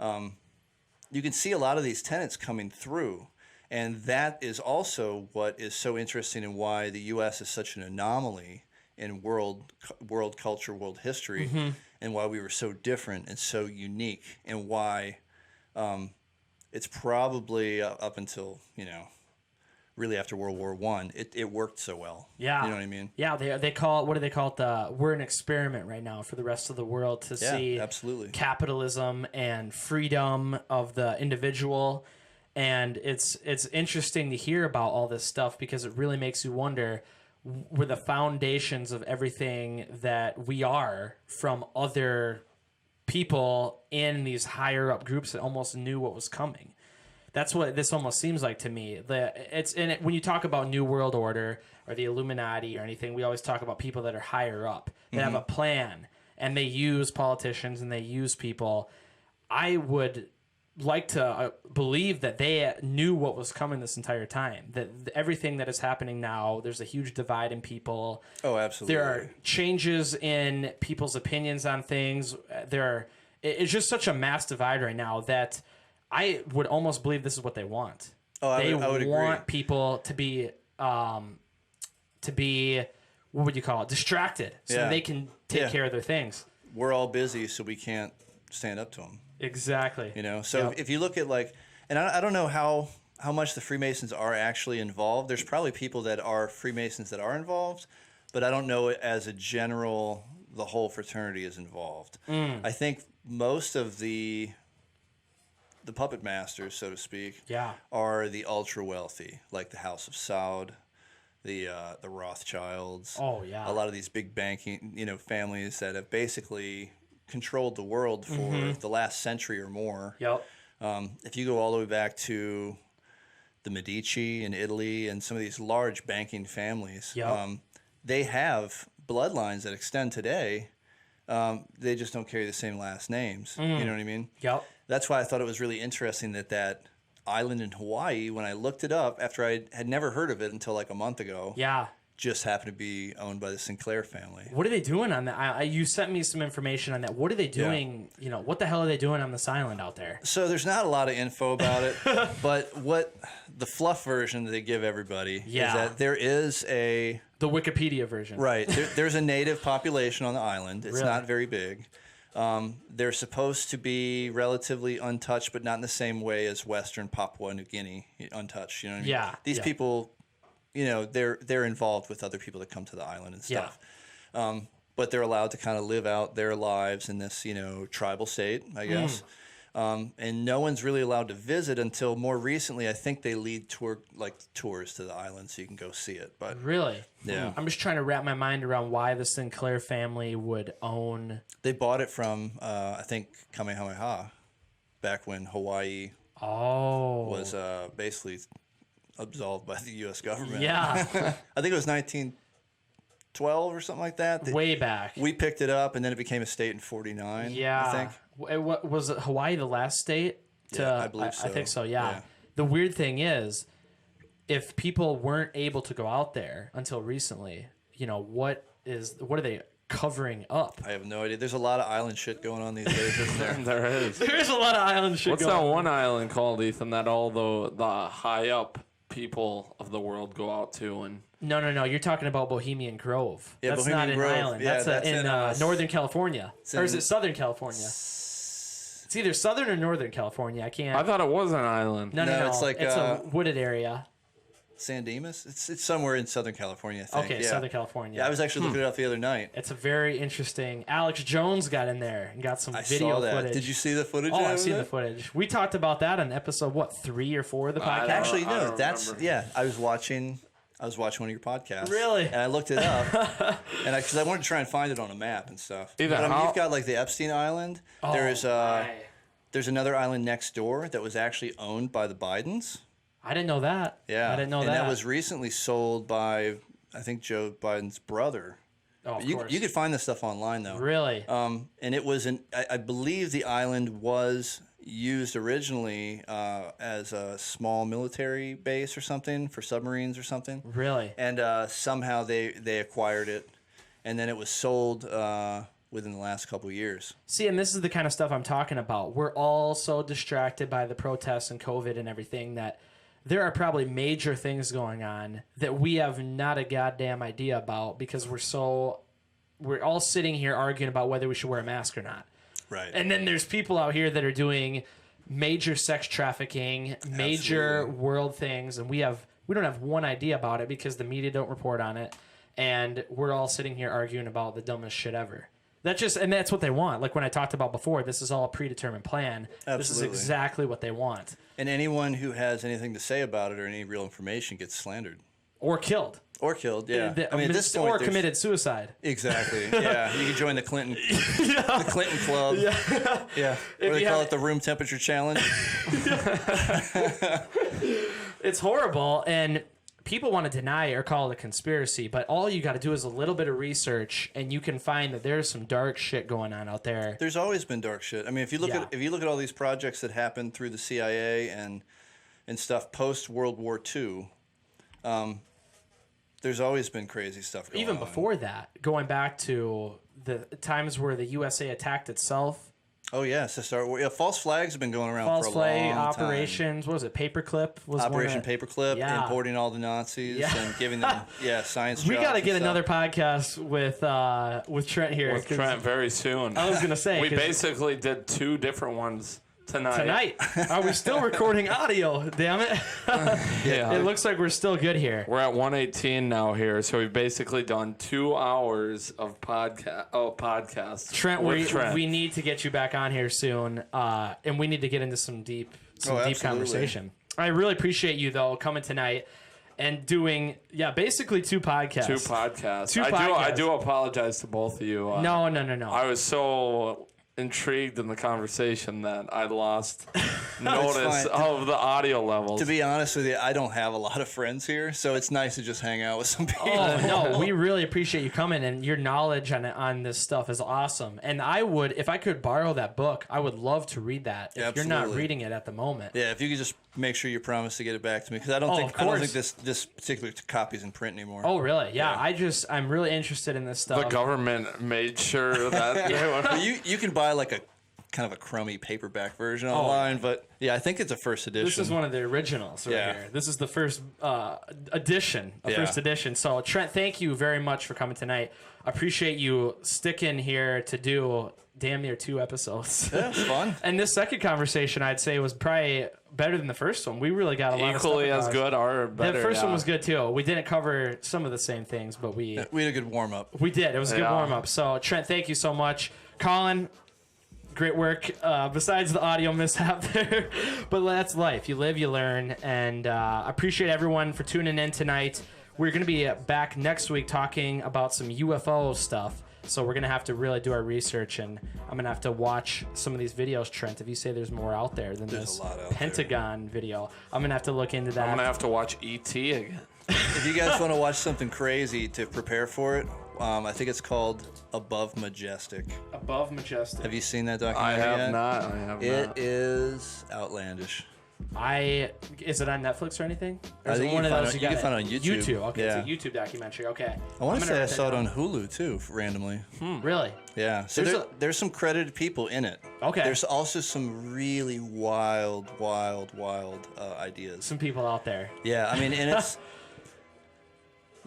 you can see a lot of these tenets coming through. And that is also what is so interesting and why the U.S. is such an anomaly in world culture, world history, and why we were so different and so unique, and why it's probably up until, really after World War I, it worked so well. Yeah. You know what I mean? Yeah, they call it, what do they call it? We're an experiment right now for the rest of the world to see absolutely. Capitalism and freedom of the individual. And it's interesting to hear about all this stuff because it really makes you wonder, were the foundations of everything that we are from other people in these higher up groups that almost knew what was coming. That's what this almost seems like to me. When you talk about New World Order or the Illuminati or anything, we always talk about people that are higher up, that have a plan, and they use politicians and they use people. I would like to believe that they knew what was coming this entire time, that everything that is happening now, there's a huge divide in people. Oh, absolutely. There are changes in people's opinions on things. It's just such a mass divide right now that I would almost believe this is what they want. Oh, I would want agree. people to be, what would you call it? Distracted, so they can take care of their things. We're all busy, so we can't stand up to them. Exactly. So if you look at and I don't know how much the Freemasons are actually involved. There's probably people that are Freemasons that are involved, but I don't know as a general the whole fraternity is involved. I think most of the puppet masters, so to speak, are the ultra wealthy, like the House of Saud, the Rothschilds. Oh yeah. A lot of these big banking, families that have basically controlled the world for the last century or more. Yep. If you go all the way back to the Medici in Italy and some of these large banking families, they have bloodlines that extend today they just don't carry the same last names. You know what I mean? Yep. That's why I thought it was really interesting that island in Hawaii, when I looked it up after I had never heard of it until like a month ago, just happened to be owned by the Sinclair family. What are they doing on that? You sent me some information on that. What are they doing? You know, what the hell are they doing on this island out there? So there's not a lot of info about it, but what the fluff version that they give everybody is that there is the Wikipedia version. Right. There's a native population on the island. It's not very big. They're supposed to be relatively untouched, but not in the same way as Western Papua New Guinea untouched. You know what I mean? Yeah. These people, you know, they're involved with other people that come to the island and stuff. But they're allowed to kind of live out their lives in this, you know, tribal state, I guess. And no one's really allowed to visit until more recently. I think they lead tours to the island so you can go see it. But really, yeah, I'm just trying to wrap my mind around why the Sinclair family would own. They bought it from I think Kamehameha, back when Hawaii was basically absolved by the U.S. government. Yeah, I think it was 1912 or something like that. Way back. We picked it up, and then it became a state in '49. Yeah, I think. Was it Hawaii the last state? I believe so. I think so, yeah. The weird thing is, if people weren't able to go out there until recently, you know, what are they covering up? I have no idea. There's a lot of island shit going on these days, isn't there? There is. There is a lot of island shit What's going on. that one island called, Ethan, that all the high up people of the world go out to? And No. You're talking about Bohemian Grove. Yeah, that's Bohemian not Grove. an island. Yeah, that's in Northern California. Or is it Southern California? It's either Southern or Northern California. I can't. I thought it was an island. No. It's like it's a wooded area. San Dimas? It's somewhere in Southern California, I think. Okay, yeah. Southern California. Yeah, I was actually looking it up the other night. It's a very interesting. Alex Jones got in there and got some video saw that. footage. Did you see the footage? Oh, I've seen the footage. We talked about that on episode 3 or 4 of the podcast. Actually, I no. don't That's remember. I was watching one of your podcasts. Really? And I looked it up, and because I wanted to try and find it on a map and stuff. Either But, how- you've got like the Epstein Island. There's another island next door that was actually owned by the Bidens. I didn't know that. Yeah, I didn't know and that. that was recently sold by, I think, Joe Biden's brother. Oh, of You course. could find this stuff online though. Really? And it was I believe the island was used originally as a small military base or something for submarines or something. Really? And somehow they acquired it, and then it was sold within the last couple of years. See, and this is the kind of stuff I'm talking about. We're all so distracted by the protests and COVID and everything that there are probably major things going on that we have not a goddamn idea about because we're all sitting here arguing about whether we should wear a mask or not. Right. And then there's people out here that are doing major sex trafficking, major world things, and we don't have one idea about it because the media don't report on it, and we're all sitting here arguing about the dumbest shit ever. That's what they want. Like when I talked about before, this is all a predetermined plan. Absolutely. This is exactly what they want. And anyone who has anything to say about it or any real information gets slandered. Or killed. Or killed, yeah. I mean, at this point, or committed suicide. Exactly. Yeah, you can join the Clinton Club. Yeah. What do they call it? The room temperature challenge. It's horrible, and people want to deny it or call it a conspiracy, but all you got to do is a little bit of research, and you can find that there's some dark shit going on out there. There's always been dark shit. I mean, if you look at all these projects that happened through the CIA and stuff post World War II. There's always been crazy stuff going on. Even before that, going back to the times where the USA attacked itself. Oh, yes. False flags have been going around False for a flag long operations. time. What was it? Paperclip was Operation one Paperclip, Yeah. importing all the Nazis and giving them science We jobs got to and get stuff. another podcast with Trent here. With Trent very soon. I was going to say. We basically did 2 different ones tonight. Are we still recording audio? Damn it. Yeah. It looks like we're still good here. We're at 1:18 now here, so we've basically done 2 hours of podcasts. Trent, with Trent. we need to get you back on here soon, and we need to get into some deep conversation. I really appreciate you though coming tonight and doing basically 2 podcasts. 2 podcasts. 2 podcasts. I do apologize to both of you. No. I was so intrigued in the conversation that I lost notice of the audio levels. To be honest with you, I don't have a lot of friends here, so it's nice to just hang out with some people. Oh, no, we really appreciate you coming, and your knowledge on this stuff is awesome. And I would, if I could borrow that book, I would love to read that if you're not reading it at the moment. Yeah, if you could just make sure you promise to get it back to me, because I don't think this particular copy's in print anymore. Oh, really? Yeah. I'm really interested in this stuff. The government made sure that you can buy like a kind of a crummy paperback version online, but yeah, I think it's a first edition. This is one of the originals here. This is the first edition, first edition. So Trent, thank you very much for coming tonight. I appreciate you sticking here to do damn near 2 episodes. Yeah, it's fun. And this second conversation, I'd say, was probably better than the first one. We really got a lot of stuff equally as good or better. The first one was good too. We didn't cover some of the same things, but we had a good warm up. We did. It was a good warm up. So Trent, thank you so much. Colin, great work. Besides the audio mishap there, but that's life. You live, you learn, and I appreciate everyone for tuning in tonight. We're going to be back next week talking about some UFO stuff. So we're going to have to really do our research, and I'm going to have to watch some of these videos, Trent. If you say there's more out there than this Pentagon video, I'm going to have to look into that. I'm going to have to watch E.T. again. If you guys want to watch something crazy to prepare for it, I think it's called Above Majestic. Above Majestic. Have you seen that documentary I have yet? not. I have not. It is outlandish. Is it on Netflix or anything? Or I is think it one of those you can find it on YouTube. YouTube. Okay, Yeah. it's a YouTube documentary. Okay. I want to say I saw it on Hulu too, randomly. Really? Yeah. So there's some credited people in it. Okay. There's also some really wild ideas. Some people out there. Yeah, I mean, and it's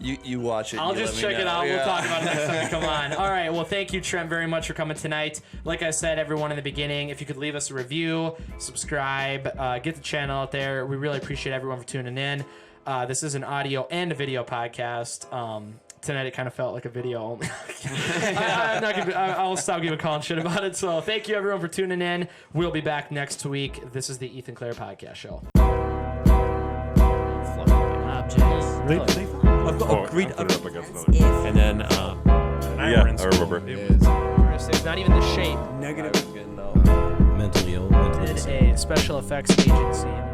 you watch it. I'll just check it out. Yeah. We'll talk about it next time. Come on. All right. Well, thank you, Trent, very much for coming tonight. Like I said, everyone in the beginning, if you could leave us a review, subscribe, get the channel out there. We really appreciate everyone for tuning in. This is an audio and a video podcast. Tonight it kind of felt like a video only. I'll stop giving Colin shit about it. So thank you, everyone, for tuning in. We'll be back next week. This is the Ethan Clerc Podcast Show. Agreed. And then I remember. It's not even the shape. Mentally ill. A special effects agency.